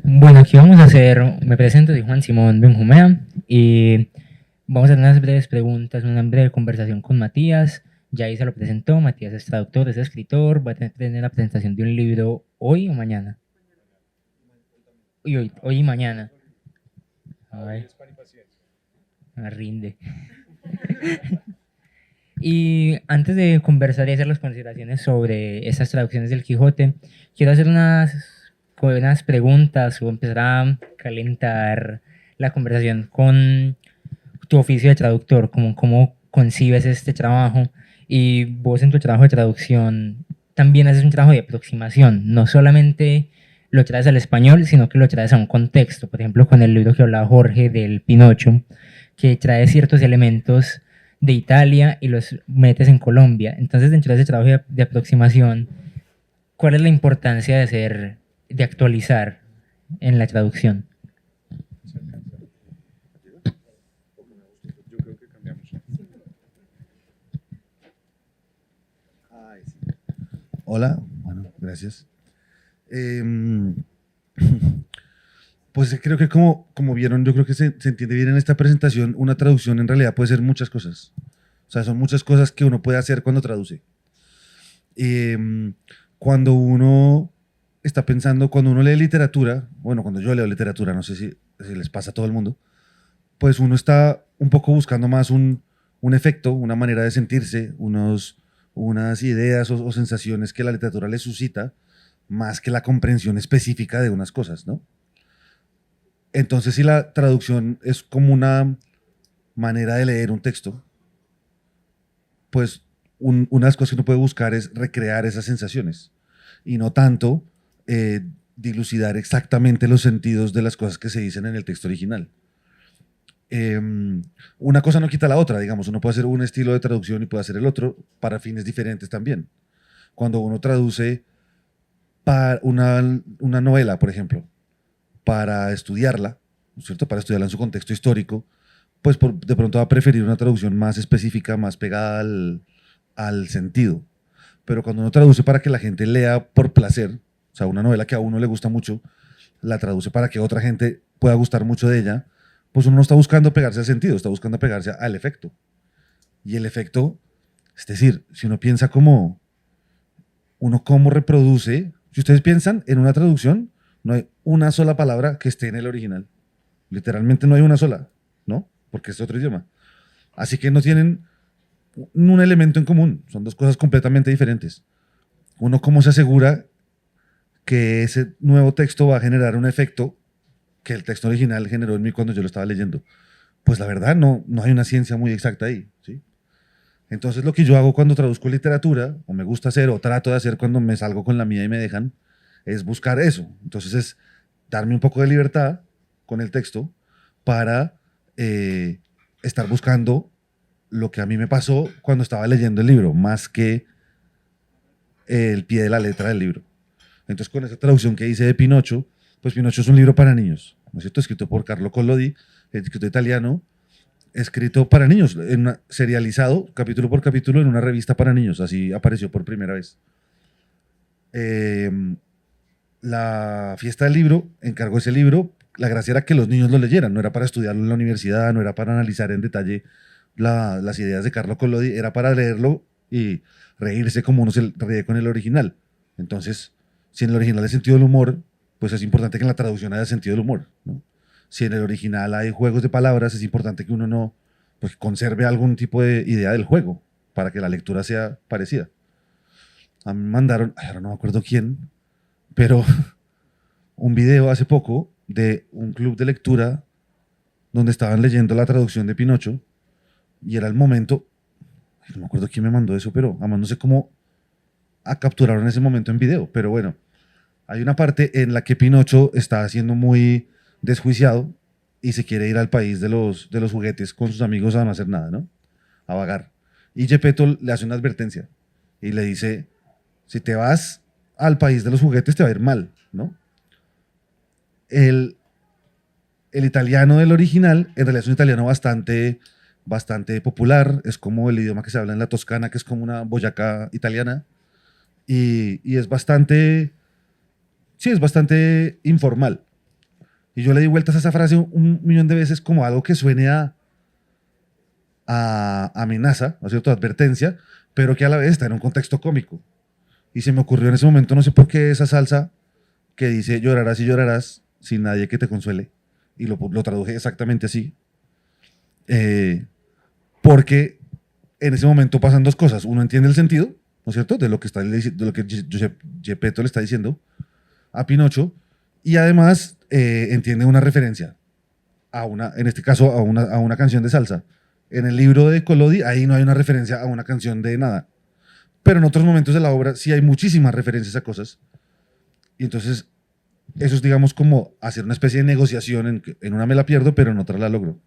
Bueno, aquí vamos a hacer, me presento, soy Juan Simón Benjumea y vamos a hacer unas breves preguntas, una breve conversación con Matías. Ya ahí se lo presentó, Matías es traductor, es escritor, va a tener la presentación de un libro hoy o mañana. Hoy y mañana. Ay, me rinde. Y antes de conversar y hacer las consideraciones sobre estas traducciones del Quijote, quiero hacer unas preguntas o empezar a calentar la conversación con tu oficio de traductor, como cómo concibes este trabajo. Y vos en tu trabajo de traducción también haces un trabajo de aproximación, no solamente lo traes al español, sino que lo traes a un contexto. Por ejemplo, con el libro que hablaba Jorge del Pinocho, que trae ciertos elementos de Italia y los metes en Colombia. Entonces, dentro de ese trabajo de aproximación, ¿cuál es la importancia de actualizar en la traducción? Yo creo que cambiamos. Hola, bueno, gracias. Pues creo que como vieron, yo creo que se entiende bien en esta presentación, una traducción en realidad puede ser muchas cosas. O sea, son muchas cosas que uno puede hacer cuando traduce. Cuando uno está pensando, cuando uno lee literatura, bueno, cuando yo leo literatura, no sé si les pasa a todo el mundo, pues uno está un poco buscando más un efecto, una manera de sentirse, unas ideas o sensaciones que la literatura le suscita, más que la comprensión específica de unas cosas, ¿no? Entonces, si la traducción es como una manera de leer un texto, pues una de las cosas que uno puede buscar es recrear esas sensaciones y no tanto dilucidar exactamente los sentidos de las cosas que se dicen en el texto original. Una cosa no quita la otra, digamos, uno puede hacer un estilo de traducción y puede hacer el otro para fines diferentes también. Cuando uno traduce para una novela, por ejemplo, para estudiarla, ¿no es cierto? Para estudiarla en su contexto histórico, pues de pronto va a preferir una traducción más específica, más pegada al sentido. Pero cuando uno traduce para que la gente lea por placer, o sea, una novela que a uno le gusta mucho, la traduce para que otra gente pueda gustar mucho de ella, pues uno no está buscando pegarse al sentido, está buscando pegarse al efecto. Y el efecto, es decir, si uno piensa como, uno cómo reproduce, si ustedes piensan en una traducción, no hay una sola palabra que esté en el original. Literalmente no hay una sola, ¿no? Porque es otro idioma. Así que no tienen un elemento en común, son dos cosas completamente diferentes. Uno cómo se asegura que ese nuevo texto va a generar un efecto que el texto original generó en mí cuando yo lo estaba leyendo. Pues la verdad no hay una ciencia muy exacta ahí, ¿sí? Entonces lo que yo hago cuando traduzco literatura, o me gusta hacer, o trato de hacer cuando me salgo con la mía y me dejan, es buscar eso. Entonces es darme un poco de libertad con el texto para estar buscando lo que a mí me pasó cuando estaba leyendo el libro, más que el pie de la letra del libro. Entonces con esa traducción que hice de Pinocho, pues Pinocho es un libro para niños, ¿no es cierto? Escrito por Carlo Collodi, escrito italiano, escrito para niños, serializado capítulo por capítulo en una revista para niños, así apareció por primera vez. La fiesta del libro encargó ese libro, la gracia era que los niños lo leyeran, no era para estudiarlo en la universidad, no era para analizar en detalle las ideas de Carlo Collodi, era para leerlo y reírse como uno se ríe con el original. Entonces, si en el original hay sentido del humor, pues es importante que en la traducción haya sentido del humor, ¿no? Si en el original hay juegos de palabras, es importante que uno no, pues, conserve algún tipo de idea del juego para que la lectura sea parecida. A mí me mandaron, ahora no me acuerdo quién, pero un video hace poco de un club de lectura donde estaban leyendo la traducción de Pinocho y era el momento, no me acuerdo quién me mandó eso, pero además no sé cómo capturaron ese momento en video, pero bueno, hay una parte en la que Pinocho está siendo muy desjuiciado y se quiere ir al país de los juguetes con sus amigos a no hacer nada, ¿no? A vagar. Y Geppetto le hace una advertencia y le dice, si te vas al país de los juguetes te va a ir mal, ¿no? El italiano del original, en realidad es un italiano bastante popular, es como el idioma que se habla en la Toscana, que es como una Boyacá italiana, y es bastante informal. Y yo le di vueltas a esa frase un millón de veces como algo que suene a amenaza, ¿no es cierto?, advertencia, pero que a la vez está en un contexto cómico. Y se me ocurrió en ese momento, no sé por qué, esa salsa que dice llorarás y llorarás sin nadie que te consuele. Y lo traduje exactamente así. Porque en ese momento pasan dos cosas. Uno entiende el sentido, ¿no es cierto?, de lo que Geppetto le está diciendo a Pinocho, y además entiende una referencia en este caso a una canción de salsa. En el libro de Collodi ahí no hay una referencia a una canción de nada, pero en otros momentos de la obra sí hay muchísimas referencias a cosas, y entonces eso es, digamos, como hacer una especie de negociación, en una me la pierdo, pero en otra la logro.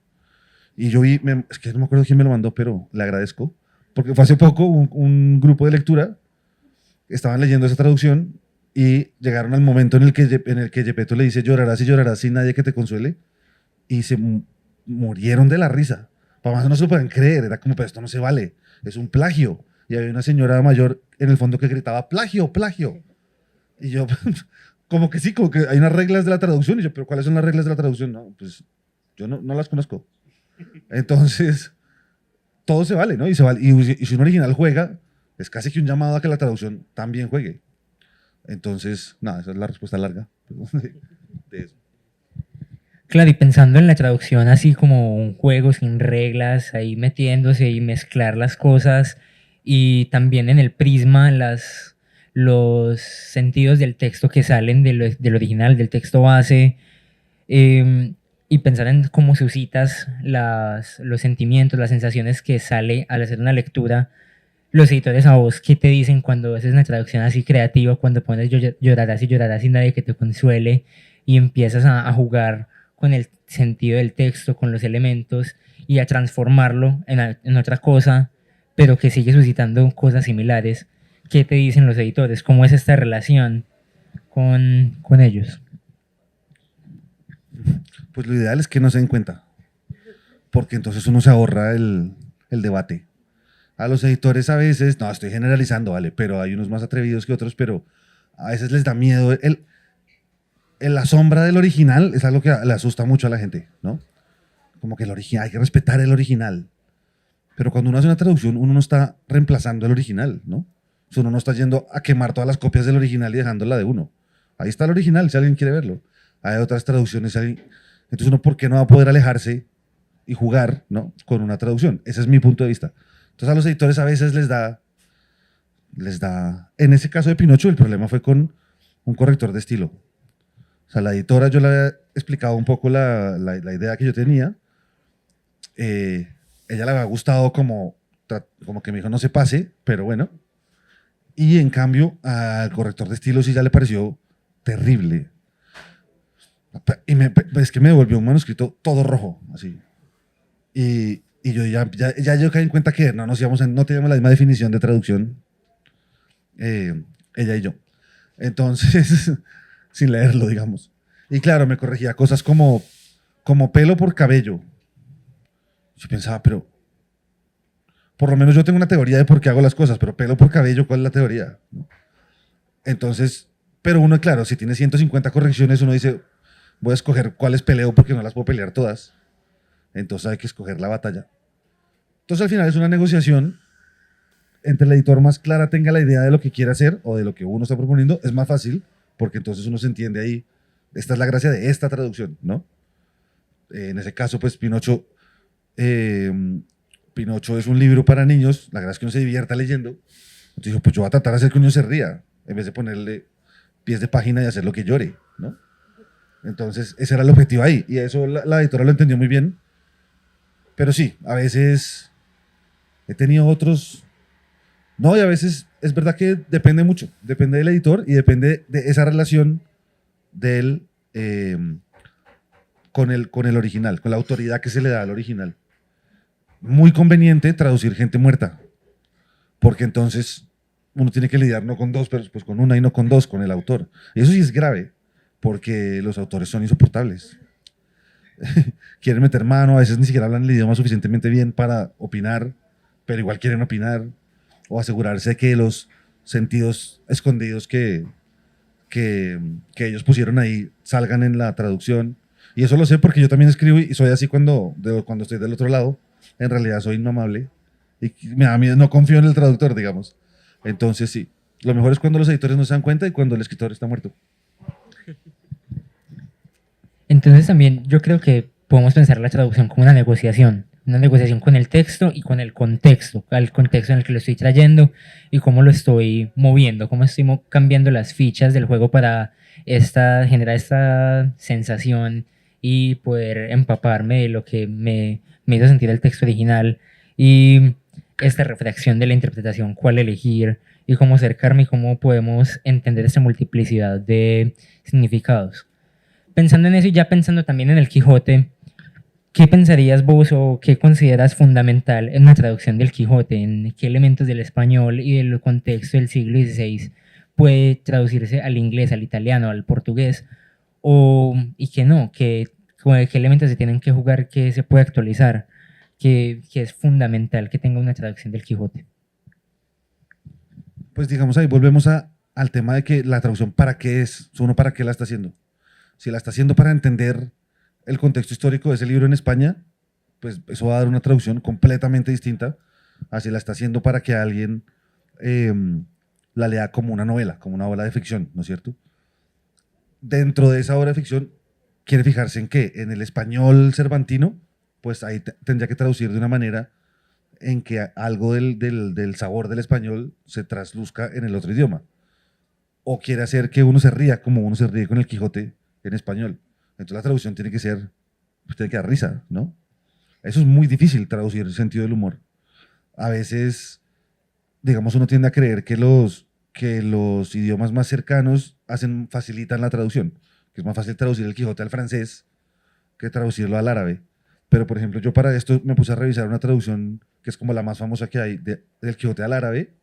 Y yo vi, es que no me acuerdo quién me lo mandó, pero le agradezco, porque fue hace poco un grupo de lectura, estaban leyendo esa traducción, y llegaron al momento en el que Geppetto le dice llorarás y llorarás sin nadie que te consuele, y se murieron de la risa. Para más no se lo pueden creer, era como, pero esto no se vale, es un plagio. Y había una señora mayor en el fondo que gritaba, plagio, plagio. Y yo, como que sí, como que hay unas reglas de la traducción, y yo, pero ¿cuáles son las reglas de la traducción? No, pues yo no las conozco. Entonces, todo se vale, ¿no? Y si un original juega, es casi que un llamado a que la traducción también juegue. Entonces, nada, esa es la respuesta larga de eso. Claro, y pensando en la traducción así como un juego sin reglas, ahí metiéndose y mezclar las cosas, y también en el prisma, los sentidos del texto que salen del original, del texto base, y pensar en cómo suscitas los sentimientos, las sensaciones que sale al hacer una lectura. Los editores a vos, ¿qué te dicen cuando haces una traducción así creativa, cuando pones llorarás y llorarás sin nadie que te consuele, y empiezas a jugar con el sentido del texto, con los elementos, y a transformarlo en otra cosa, pero que sigue suscitando cosas similares? ¿Qué te dicen los editores? ¿Cómo es esta relación con ellos? Pues lo ideal es que no se den cuenta, porque entonces uno se ahorra el debate. A los editores a veces, no, estoy generalizando, vale, pero hay unos más atrevidos que otros, pero a veces les da miedo. La sombra del original es algo que le asusta mucho a la gente, ¿no? como que el original, hay que respetar el original. Pero cuando uno hace una traducción, uno no está reemplazando el original, ¿no? O sea, uno no está yendo a quemar todas las copias del original y dejándola de uno. Ahí está el original, si alguien quiere verlo. Hay otras traducciones, entonces uno, ¿por qué no va a poder alejarse y jugar, ¿no?, con una traducción? Ese es mi punto de vista. Entonces a los editores a veces les da, en ese caso de Pinocho, el problema fue con un corrector de estilo. O sea, la editora, yo le había explicado un poco la idea que yo tenía. Ella le había gustado como que me dijo no se pase, pero bueno. Y en cambio, al corrector de estilo sí ya le pareció terrible. Y es que me devolvió un manuscrito todo rojo, así. Y yo ya yo caí en cuenta que no teníamos la misma definición de traducción, ella y yo. Entonces, sin leerlo, digamos. Y claro, me corregía cosas como pelo por cabello. Yo pensaba, pero por lo menos yo tengo una teoría de por qué hago las cosas, pero pelo por cabello, ¿cuál es la teoría? Entonces, pero uno, claro, si tiene 150 correcciones, uno dice, voy a escoger cuáles peleo porque no las puedo pelear todas. Entonces hay que escoger la batalla. Entonces al final es una negociación. Entre el editor más clara tenga la idea de lo que quiere hacer o de lo que uno está proponiendo, es más fácil, porque entonces uno se entiende ahí. Esta es la gracia de esta traducción, ¿no? En ese caso, pues Pinocho es un libro para niños, la gracia es que uno se divierta leyendo. Entonces dijo, pues yo voy a tratar de hacer que uno se ría, en vez de ponerle pies de página y hacer lo que llore, ¿no? Entonces ese era el objetivo ahí, y eso la editora lo entendió muy bien. Pero sí, a veces he tenido otros... No, y a veces es verdad que depende mucho, depende del editor y depende de esa relación de él con el original, con la autoridad que se le da al original. Muy conveniente traducir gente muerta, porque entonces uno tiene que lidiar no con dos, pero pues con una y no con dos, con el autor. Y eso sí es grave, porque los autores son insoportables. Quieren meter mano, a veces ni siquiera hablan el idioma suficientemente bien para opinar, pero igual quieren opinar, o asegurarse que los sentidos escondidos que ellos pusieron ahí salgan en la traducción. Y eso lo sé porque yo también escribo y soy así cuando estoy del otro lado. En realidad soy inmamable y me da miedo, no confío en el traductor, digamos. Entonces sí, lo mejor es cuando los editores no se dan cuenta y cuando el escritor está muerto. Entonces también yo creo que podemos pensar la traducción como una negociación con el texto y con el contexto, al contexto en el que lo estoy trayendo y cómo lo estoy moviendo, cómo estoy cambiando las fichas del juego para generar esta sensación y poder empaparme de lo que me hizo sentir el texto original y esta reflexión de la interpretación, cuál elegir y cómo acercarme y cómo podemos entender esta multiplicidad de significados. Pensando en eso y ya pensando también en el Quijote, ¿qué pensarías vos o qué consideras fundamental en una traducción del Quijote? ¿En qué elementos del español y del contexto del siglo XVI puede traducirse al inglés, al italiano, al portugués? Y que no, qué elementos se tienen que jugar, que se puede actualizar, que es fundamental que tenga una traducción del Quijote. Pues digamos ahí volvemos al tema de que la traducción para qué es, uno para qué la está haciendo. Si la está haciendo para entender el contexto histórico de ese libro en España, pues eso va a dar una traducción completamente distinta a si la está haciendo para que alguien la lea como una novela, como una obra de ficción, ¿no es cierto? Dentro de esa obra de ficción, quiere fijarse en qué, en el español cervantino, pues ahí tendría que traducir de una manera en que algo del sabor del español se trasluzca en el otro idioma. O quiere hacer que uno se ría como uno se ríe con el Quijote en español. Entonces la traducción tiene que dar risa, ¿no? Eso es muy difícil traducir el sentido del humor. A veces, digamos, uno tiende a creer que los idiomas más cercanos facilitan la traducción, que es más fácil traducir el Quijote al francés que traducirlo al árabe. Pero, por ejemplo, yo para esto me puse a revisar una traducción que es como la más famosa que hay del Quijote al árabe,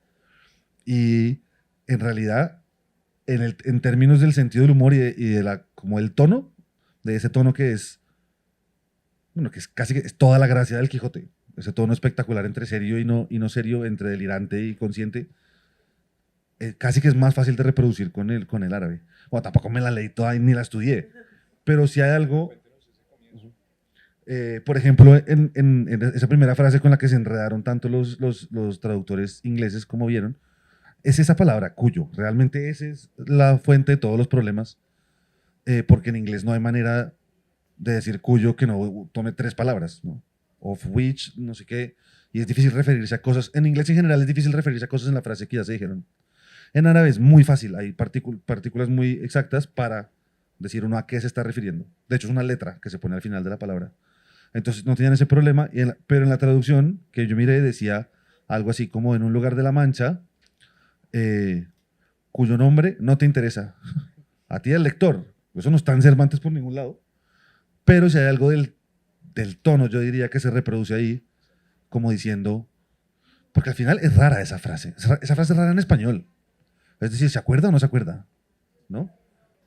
y en realidad, en términos del sentido del humor y como el tono, de ese tono que es, bueno, que es casi que es toda la gracia del Quijote, ese tono espectacular entre serio y no serio, entre delirante y consciente, casi que es más fácil de reproducir con el árabe. Bueno, tampoco me la leí toda ni la estudié, pero si hay algo, Por ejemplo, en esa primera frase con la que se enredaron tanto los traductores ingleses, como vieron, es esa palabra, cuyo. Realmente esa es la fuente de todos los problemas, porque en inglés no hay manera de decir cuyo que no tome 3 palabras, ¿no? Of which, no sé qué, y es difícil referirse a cosas. En inglés en general es difícil referirse a cosas en la frase que ya se dijeron. En árabe es muy fácil, hay partículas muy exactas para decir uno a qué se está refiriendo. De hecho, es una letra que se pone al final de la palabra. Entonces no tenían ese problema, pero en la traducción que yo miré decía algo así como en un lugar de la Mancha, cuyo nombre no te interesa. A ti el lector. Eso no está en Cervantes por ningún lado. Pero si hay algo del tono, yo diría que se reproduce ahí, como diciendo, porque al final es rara esa frase. Esa frase es rara en español. Es decir, ¿se acuerda o no se acuerda? ¿No?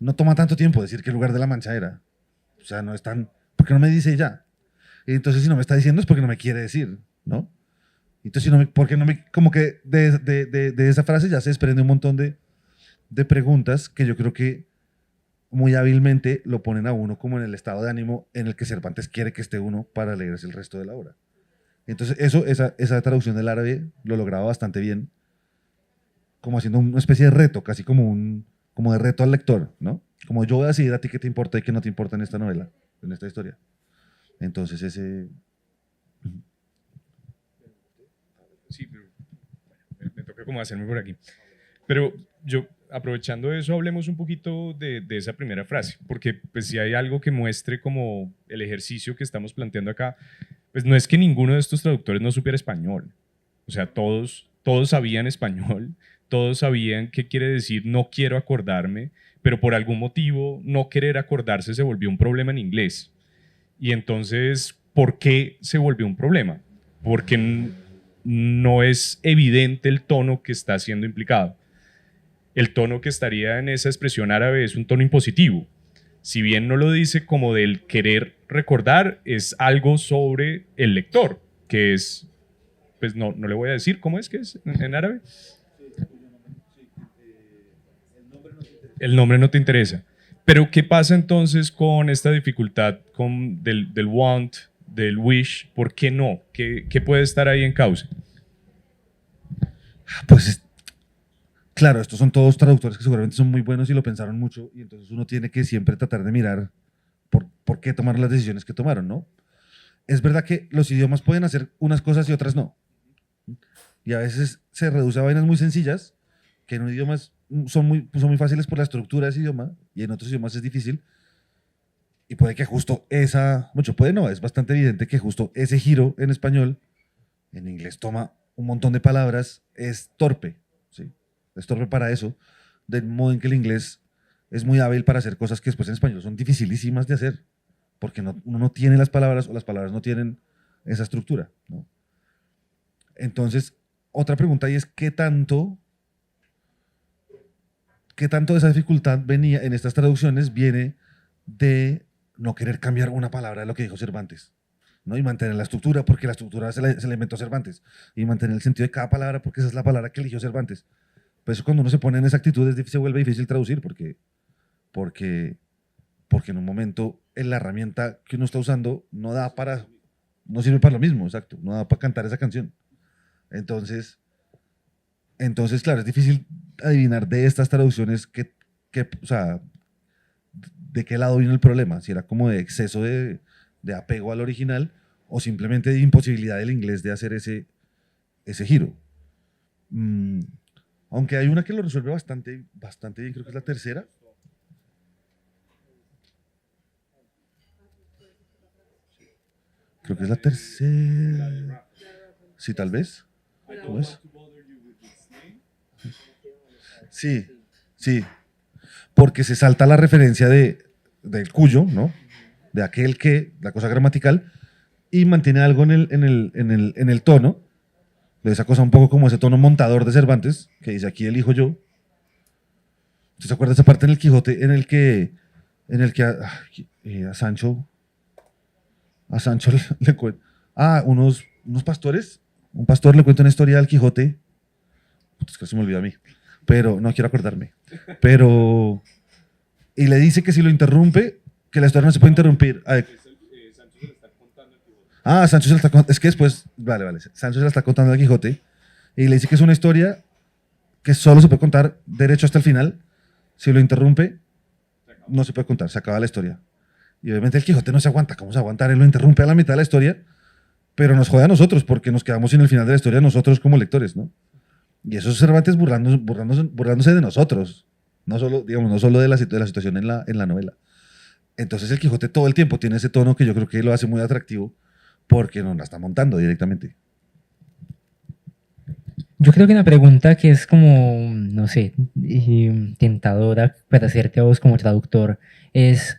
No toma tanto tiempo decir qué lugar de la Mancha era. O sea, no es tan... ¿Por qué no me dice ya? Y entonces si no me está diciendo es porque no me quiere decir, ¿no? Entonces, si no me, porque no me, como que de esa frase ya se desprende un montón de preguntas que yo creo que muy hábilmente lo ponen a uno como en el estado de ánimo en el que Cervantes quiere que esté uno para leerse el resto de la obra. Entonces, esa traducción del árabe lo lograba bastante bien, como haciendo una especie de reto, casi como de reto al lector, ¿no? Como yo voy a decidir a ti qué te importa y qué no te importa en esta novela, en esta historia. Entonces, ese... Sí, pero bueno, me toca como hacerme por aquí. Pero yo, aprovechando eso, hablemos un poquito de esa primera frase, porque pues si hay algo que muestre como el ejercicio que estamos planteando acá, pues no es que ninguno de estos traductores no supiera español. O sea, todos sabían español, todos sabían qué quiere decir no quiero acordarme, pero por algún motivo no querer acordarse se volvió un problema en inglés. Y entonces, ¿por qué se volvió un problema? Porque no es evidente el tono que está siendo implicado. El tono que estaría en esa expresión árabe es un tono impositivo. Si bien no lo dice como del querer recordar, es algo sobre el lector, que es, pues no le voy a decir cómo es que es en árabe. El nombre no te interesa. Pero ¿qué pasa entonces con esta dificultad del want, del wish? ¿Por qué no? ¿Qué puede estar ahí en causa? Pues claro, estos son todos traductores que seguramente son muy buenos y lo pensaron mucho, y entonces uno tiene que siempre tratar de mirar por qué tomaron las decisiones que tomaron, ¿no? Es verdad que los idiomas pueden hacer unas cosas y otras no. Y a veces se reduce a vainas muy sencillas, que en un idioma son muy fáciles por la estructura de ese idioma, y en otros idiomas es difícil. Y puede que justo es bastante evidente que justo ese giro en español, en inglés toma un montón de palabras, es torpe, ¿sí? Es torpe para eso, del modo en que el inglés es muy hábil para hacer cosas que después en español son dificilísimas de hacer, porque uno no tiene las palabras o las palabras no tienen esa estructura, ¿no? Entonces, otra pregunta ahí es ¿qué tanto de esa dificultad venía en estas traducciones viene de no querer cambiar una palabra de lo que dijo Cervantes, ¿no? Y mantener la estructura, porque la estructura se la inventó Cervantes, y mantener el sentido de cada palabra, porque esa es la palabra que eligió Cervantes. Pues cuando uno se pone en esa actitud se vuelve difícil traducir, porque en un momento la herramienta que uno está usando no sirve para lo mismo, exacto, no da para cantar esa canción. Entonces, claro, es difícil adivinar de estas traducciones o sea, de qué lado vino el problema, si era como de exceso de apego al original o simplemente de imposibilidad del inglés de hacer ese giro. Aunque hay una que lo resuelve bastante bien, creo que es la tercera. Creo que es la tercera. Sí, tal vez. ¿Cómo es? Sí. Porque se salta la referencia del cuyo, ¿no? De aquel que, la cosa gramatical, y mantiene algo en el tono, de esa cosa un poco como ese tono montador de Cervantes, que dice aquí elijo yo. ¿Usted se acuerda de esa parte en el Quijote en el que a Sancho le cuenta? Unos pastores. Un pastor le cuenta una historia al Quijote. Es que se me olvidó a mí. Pero no quiero acordarme. Y le dice que si lo interrumpe, que la historia no se puede interrumpir. Ah, Sancho se la está contando. Es que después, vale. Sancho se la está contando al Quijote y le dice que es una historia que solo se puede contar derecho hasta el final. Si lo interrumpe, no se puede contar, se acaba la historia. Y obviamente el Quijote no se aguanta. ¿Cómo se va a aguantar? Él lo interrumpe a la mitad de la historia, pero nos jode a nosotros porque nos quedamos sin el final de la historia nosotros como lectores, ¿no? Y eso es Cervantes burlándose de nosotros, no solo, digamos, no solo de la situación en la novela. Entonces el Quijote todo el tiempo tiene ese tono que yo creo que lo hace muy atractivo porque nos la está montando directamente. Yo creo que una pregunta que es como, no sé, tentadora para hacerte a vos como traductor es,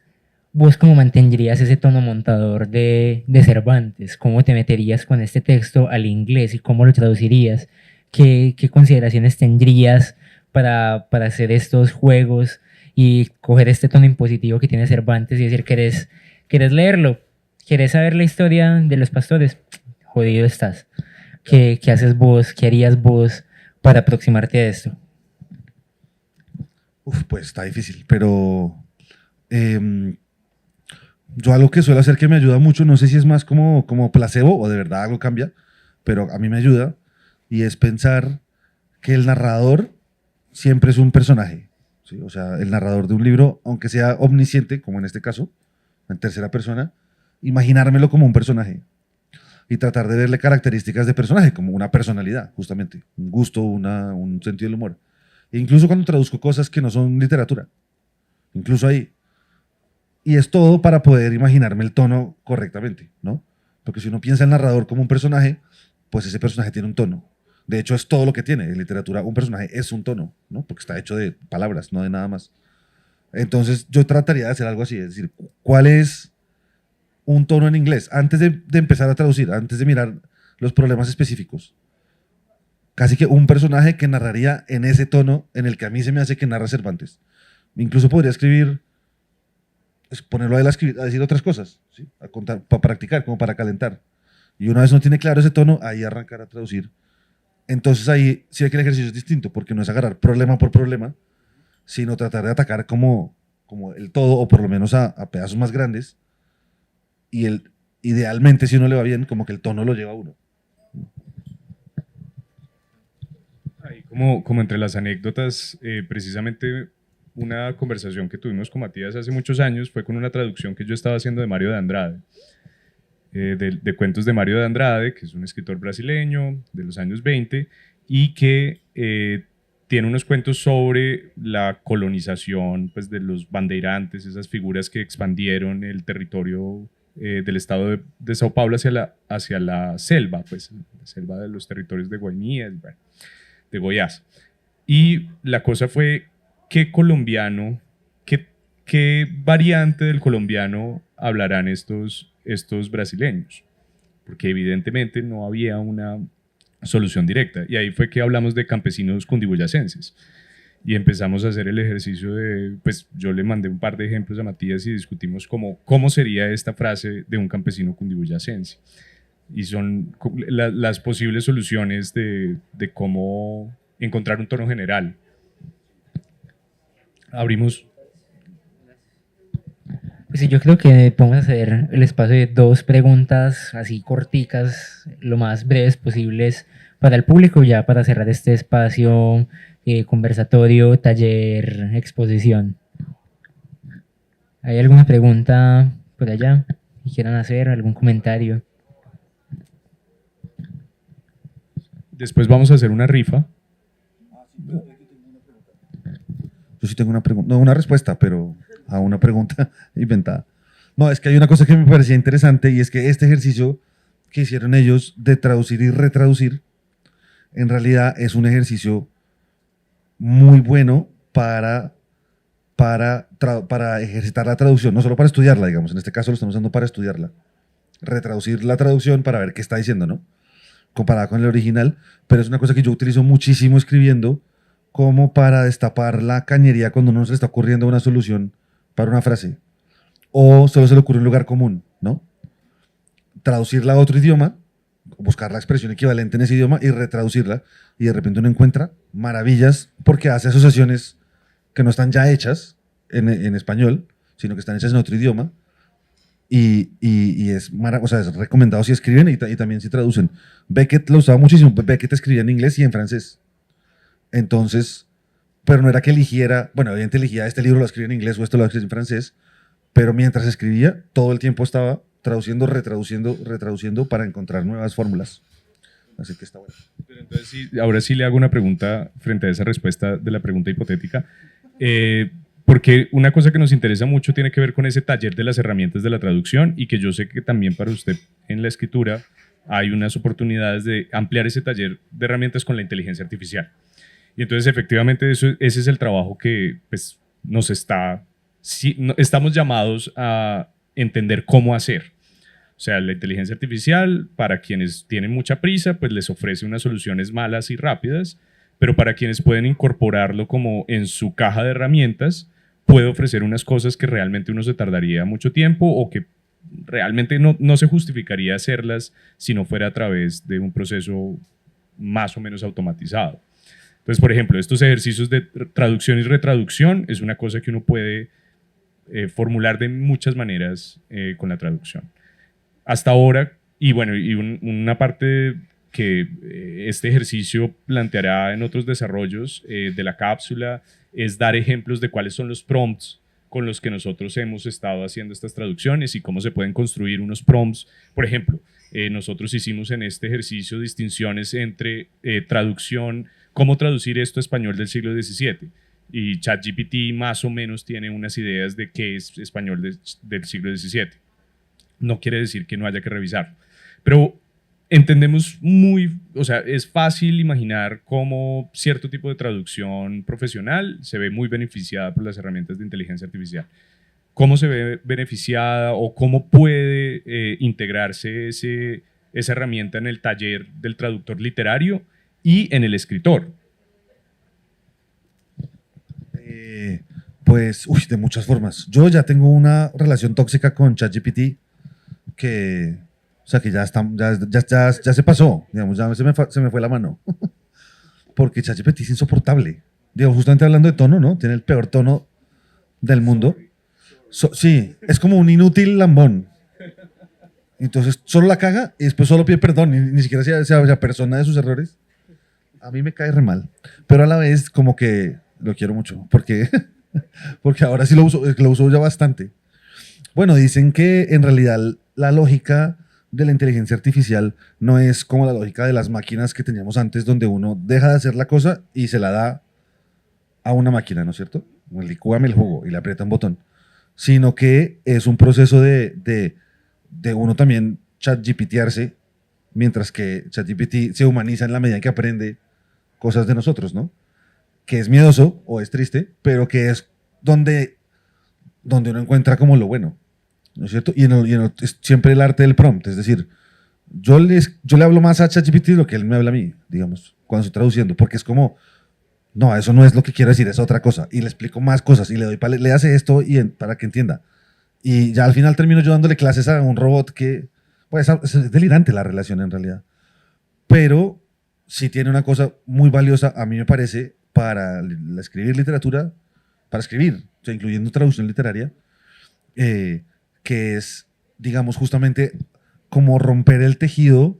¿vos cómo mantendrías ese tono montador de Cervantes? ¿Cómo te meterías con este texto al inglés y cómo lo traducirías? ¿Qué consideraciones tendrías para hacer estos juegos y coger este tono impositivo que tiene Cervantes y decir, ¿querés leerlo? ¿Querés saber la historia de los pastores? Jodido estás. ¿Qué haces vos? ¿Qué harías vos para aproximarte a esto? Pues está difícil, pero yo algo que suelo hacer que me ayuda mucho, no sé si es más como placebo o de verdad algo cambia, pero a mí me ayuda, y es pensar que el narrador siempre es un personaje, ¿sí? O sea, el narrador de un libro, aunque sea omnisciente, como en este caso, en tercera persona, imaginármelo como un personaje y tratar de verle características de personaje, como una personalidad, justamente, un gusto, un sentido del humor. E incluso cuando traduzco cosas que no son literatura, incluso ahí. Y es todo para poder imaginarme el tono correctamente, ¿no? Porque si uno piensa el narrador como un personaje, pues ese personaje tiene un tono. De hecho, es todo lo que tiene. En literatura, un personaje es un tono, ¿no? Porque está hecho de palabras, no de nada más. Entonces, yo trataría de hacer algo así, es decir, ¿cuál es un tono en inglés? Antes de empezar a traducir, antes de mirar los problemas específicos. Casi que un personaje que narraría en ese tono en el que a mí se me hace que narra Cervantes. Incluso podría escribir, ponerlo a él a decir otras cosas, ¿sí? A contar, para practicar, como para calentar. Y una vez no tiene claro ese tono, ahí arrancar a traducir. Entonces ahí sí ve que el ejercicio es distinto, porque no es agarrar problema por problema, sino tratar de atacar como el todo, o por lo menos a pedazos más grandes, y idealmente, si uno le va bien, como que el tono lo lleva a uno. Ahí como entre las anécdotas, precisamente una conversación que tuvimos con Matías hace muchos años fue con una traducción que yo estaba haciendo de Mario de Andrade, de cuentos de Mario de Andrade, que es un escritor brasileño de los años 20 y que tiene unos cuentos sobre la colonización, pues, de los bandeirantes, esas figuras que expandieron el territorio del estado de Sao Paulo hacia la selva, pues la selva de los territorios de Guainía, bueno, de Goiás. Y la cosa fue qué colombiano, qué variante del colombiano hablarán estos brasileños, porque evidentemente no había una solución directa. Y ahí fue que hablamos de campesinos cundiboyacenses. Y empezamos a hacer el ejercicio de, pues yo le mandé un par de ejemplos a Matías y discutimos cómo sería esta frase de un campesino cundiboyacense. Y son las posibles soluciones de cómo encontrar un tono general. Abrimos. Pues sí, yo creo que podemos hacer el espacio de 2 preguntas así corticas, lo más breves posibles para el público, ya para cerrar este espacio conversatorio, taller, exposición. ¿Hay alguna pregunta por allá que quieran hacer? ¿Algún comentario? Después vamos a hacer una rifa. Yo sí tengo una pregunta, no una respuesta, pero a una pregunta inventada. No, es que hay una cosa que me parecía interesante y es que este ejercicio que hicieron ellos de traducir y retraducir, en realidad es un ejercicio muy bueno para ejercitar la traducción, no solo para estudiarla, digamos, en este caso lo estamos usando para estudiarla. Retraducir la traducción para ver qué está diciendo, ¿no? Comparada con el original, pero es una cosa que yo utilizo muchísimo escribiendo como para destapar la cañería cuando uno se le está ocurriendo una solución para una frase o solo se le ocurre un lugar común, ¿no? Traducirla a otro idioma, buscar la expresión equivalente en ese idioma y retraducirla, y de repente uno encuentra maravillas porque hace asociaciones que no están ya hechas en español, sino que están hechas en otro idioma, y o sea, es recomendado si escriben y también si traducen. Beckett lo usaba muchísimo, Beckett escribía en inglés y en francés. Entonces, pero no era que eligiera, bueno, evidentemente elegía este libro lo escribí en inglés o esto lo escribí en francés, pero mientras escribía, todo el tiempo estaba traduciendo, retraduciendo para encontrar nuevas fórmulas. Así que está bueno. Pero entonces, ahora sí le hago una pregunta frente a esa respuesta de la pregunta hipotética. Porque una cosa que nos interesa mucho tiene que ver con ese taller de las herramientas de la traducción y que yo sé que también para usted en la escritura hay unas oportunidades de ampliar ese taller de herramientas con la inteligencia artificial. Y entonces efectivamente ese es el trabajo que pues, estamos llamados a entender cómo hacer. O sea, la inteligencia artificial, para quienes tienen mucha prisa, pues les ofrece unas soluciones malas y rápidas, pero para quienes pueden incorporarlo como en su caja de herramientas, puede ofrecer unas cosas que realmente uno se tardaría mucho tiempo o que realmente no se justificaría hacerlas si no fuera a través de un proceso más o menos automatizado. Entonces, por ejemplo, estos ejercicios de traducción y retraducción es una cosa que uno puede formular de muchas maneras con la traducción. Hasta ahora, y bueno, una parte que este ejercicio planteará en otros desarrollos de la cápsula es dar ejemplos de cuáles son los prompts con los que nosotros hemos estado haciendo estas traducciones y cómo se pueden construir unos prompts. Por ejemplo, nosotros hicimos en este ejercicio distinciones entre traducción, cómo traducir esto a español del siglo XVII. Y ChatGPT más o menos tiene unas ideas de qué es español del siglo XVII. No quiere decir que no haya que revisarlo. Pero entendemos o sea, es fácil imaginar cómo cierto tipo de traducción profesional se ve muy beneficiada por las herramientas de inteligencia artificial. ¿Cómo se ve beneficiada o cómo puede integrarse esa herramienta en el taller del traductor literario y en el escritor? Pues, de muchas formas. Yo ya tengo una relación tóxica con ChatGPT que, o sea, que ya se pasó, digamos, ya se me fue la mano. Porque ChatGPT es insoportable. Digo, justamente hablando de tono, ¿no? Tiene el peor tono del mundo. Sí, es como un inútil lambón. Entonces, solo la caga y después solo pide perdón, ni siquiera se persona de sus errores. A mí me cae re mal. Pero a la vez, como que lo quiero mucho, porque ahora sí lo uso ya bastante. Bueno, dicen que en realidad la lógica de la inteligencia artificial no es como la lógica de las máquinas que teníamos antes, donde uno deja de hacer la cosa y se la da a una máquina, ¿no es cierto? Como licúame el jugo y le aprieta un botón. Sino que es un proceso de uno también ChatGPTearse, mientras que ChatGPT se humaniza en la medida en que aprende cosas de nosotros, ¿no? Que es miedoso o es triste, pero que es donde uno encuentra como lo bueno, ¿no es cierto? Y es siempre el arte del prompt, es decir, yo le hablo más a ChatGPT de lo que él me habla a mí, digamos, cuando estoy traduciendo, porque es como, no, eso no es lo que quiero decir, es otra cosa, y le explico más cosas, y le hace esto para que entienda. Y ya al final termino yo dándole clases a un robot que, pues, es delirante la relación en realidad, pero sí tiene una cosa muy valiosa, a mí me parece, para escribir literatura, para escribir, o sea, incluyendo traducción literaria, que es, digamos, justamente como romper el tejido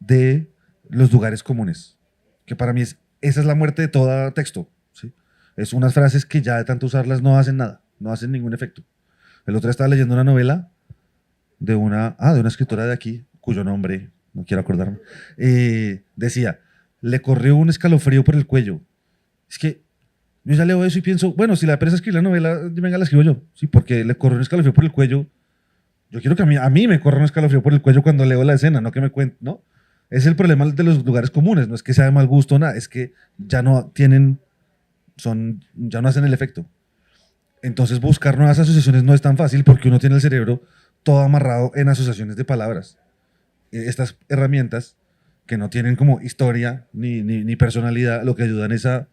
de los lugares comunes, que para mí esa es la muerte de todo texto, ¿sí? Es unas frases que ya de tanto usarlas no hacen nada, no hacen ningún efecto. El otro día estaba leyendo una novela de una escritora de aquí, cuyo nombre no quiero acordarme, decía, le corrió un escalofrío por el cuello. Es que yo ya leo eso y pienso, bueno, si la empresa escribe la novela, venga, la escribo yo, sí, porque le corre un escalofrío por el cuello. Yo quiero que a mí me corra un escalofrío por el cuello cuando leo la escena, no que me cuente, ¿no? Es el problema de los lugares comunes, no es que sea de mal gusto o nada, es que ya no hacen el efecto. Entonces buscar nuevas asociaciones no es tan fácil porque uno tiene el cerebro todo amarrado en asociaciones de palabras. Estas herramientas que no tienen como historia ni personalidad, lo que ayudan es a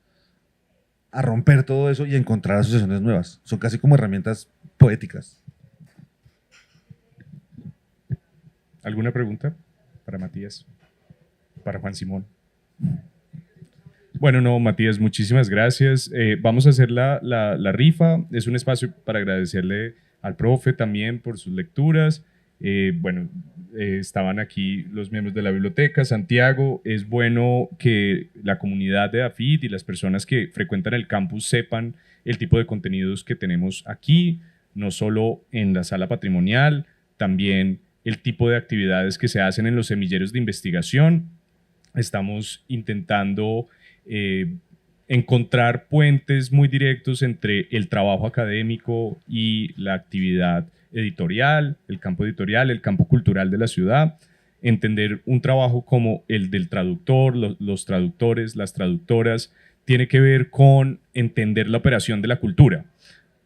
romper todo eso y encontrar asociaciones nuevas. Son casi como herramientas poéticas. ¿Alguna pregunta para Matías? Para Juan Simón. Bueno, no, Matías, muchísimas gracias. Vamos a hacer la rifa. Es un espacio para agradecerle al profe también por sus lecturas. Bueno, estaban aquí los miembros de la biblioteca, Santiago. Es bueno que la comunidad de AFIT y las personas que frecuentan el campus sepan el tipo de contenidos que tenemos aquí, no solo en la sala patrimonial, también el tipo de actividades que se hacen en los semilleros de investigación. Estamos intentando encontrar puentes muy directos entre el trabajo académico y la actividad editorial, el campo editorial, el campo cultural de la ciudad, entender un trabajo como el del traductor, los traductores, las traductoras, tiene que ver con entender la operación de la cultura.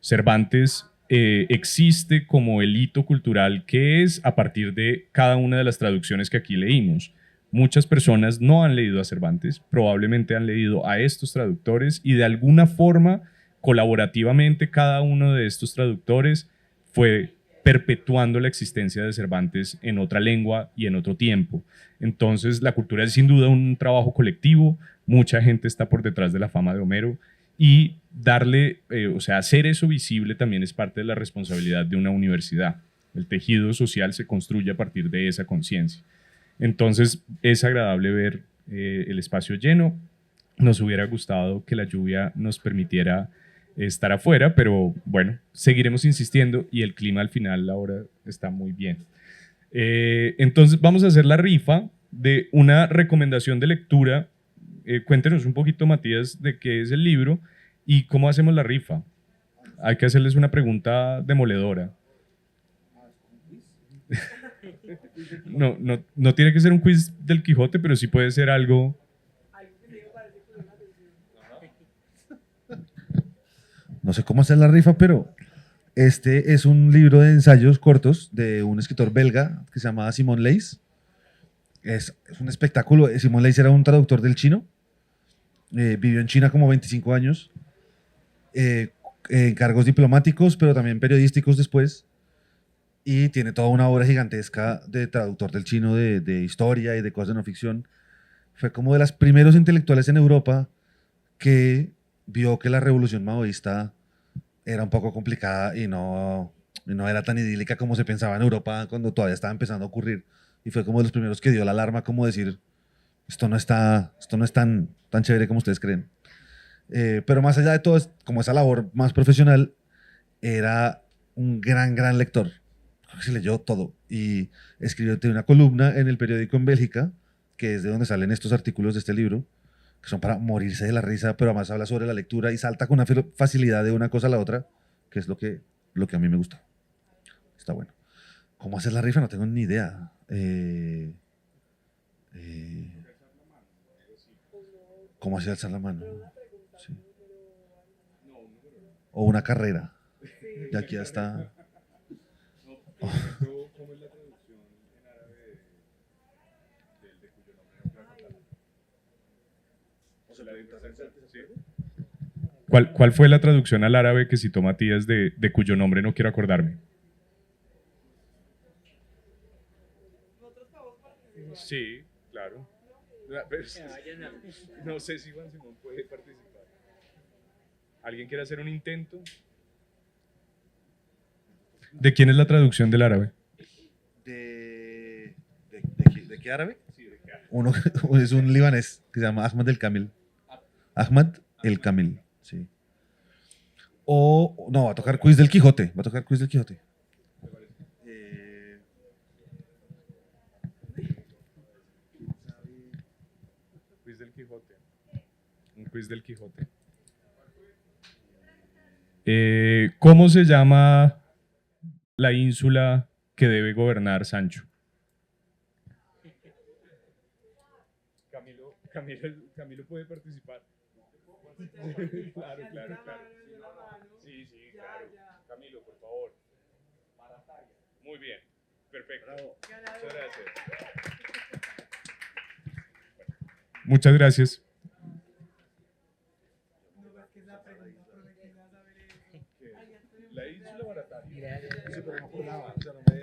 Cervantes existe como el hito cultural que es a partir de cada una de las traducciones que aquí leímos. Muchas personas no han leído a Cervantes, probablemente han leído a estos traductores y de alguna forma, colaborativamente, cada uno de estos traductores fue perpetuando la existencia de Cervantes en otra lengua y en otro tiempo. Entonces, la cultura es sin duda un trabajo colectivo, mucha gente está por detrás de la fama de Homero y darle, o sea, hacer eso visible también es parte de la responsabilidad de una universidad. El tejido social se construye a partir de esa conciencia. Entonces, es agradable ver el espacio lleno. Nos hubiera gustado que la lluvia nos permitiera estar afuera, pero bueno, seguiremos insistiendo y el clima al final ahora está muy bien. Entonces vamos a hacer la rifa de una recomendación de lectura. Cuéntenos un poquito, Matías, de qué es el libro y cómo hacemos la rifa. Hay que hacerles una pregunta demoledora. No tiene que ser un quiz del Quijote, pero sí puede ser algo. No sé cómo hacer la rifa, pero este es un libro de ensayos cortos de un escritor belga que se llamaba Simon Leys. Es un espectáculo. Simon Leys era un traductor del chino. Vivió en China como 25 años. En cargos diplomáticos, pero también periodísticos después. Y tiene toda una obra gigantesca de traductor del chino de historia y de cosas de no ficción. Fue como de los primeros intelectuales en Europa que vio que la revolución maoísta era un poco complicada y no era tan idílica como se pensaba en Europa cuando todavía estaba empezando a ocurrir. Y fue como de los primeros que dio la alarma, como decir, esto no es tan chévere como ustedes creen. Pero más allá de todo, como esa labor más profesional, era un gran lector. Creo que se leyó todo. Y tiene una columna en el periódico en Bélgica, que es de donde salen estos artículos de este libro, que son para morirse de la risa, pero además habla sobre la lectura y salta con una facilidad de una cosa a la otra, que es lo que a mí me gusta. Está bueno. ¿Cómo hacer la rifa? No tengo ni idea. ¿Cómo hacer alzar la mano? Sí. O una carrera. Y aquí está. Oh. ¿Cuál fue la traducción al árabe que citó Matías de cuyo nombre no quiero acordarme? Sí, claro. No sé si Juan Simón puede participar. ¿Alguien quiere hacer un intento? ¿De quién es la traducción del árabe? ¿De qué árabe? Sí, de qué árabe. Uno es un libanés que se llama Ahmad el Kamil. Ahmad el Kamil, sí. O, no, va a tocar quiz del Quijote. Quiz del Quijote. Un quiz del Quijote. ¿Cómo se llama la ínsula que debe gobernar Sancho? Camilo puede participar. Claro. Sí, claro. Camilo, por favor. Muy bien, perfecto. Muchas gracias. La isla Barataria. Sí, pero no acordaba, o sea, no me...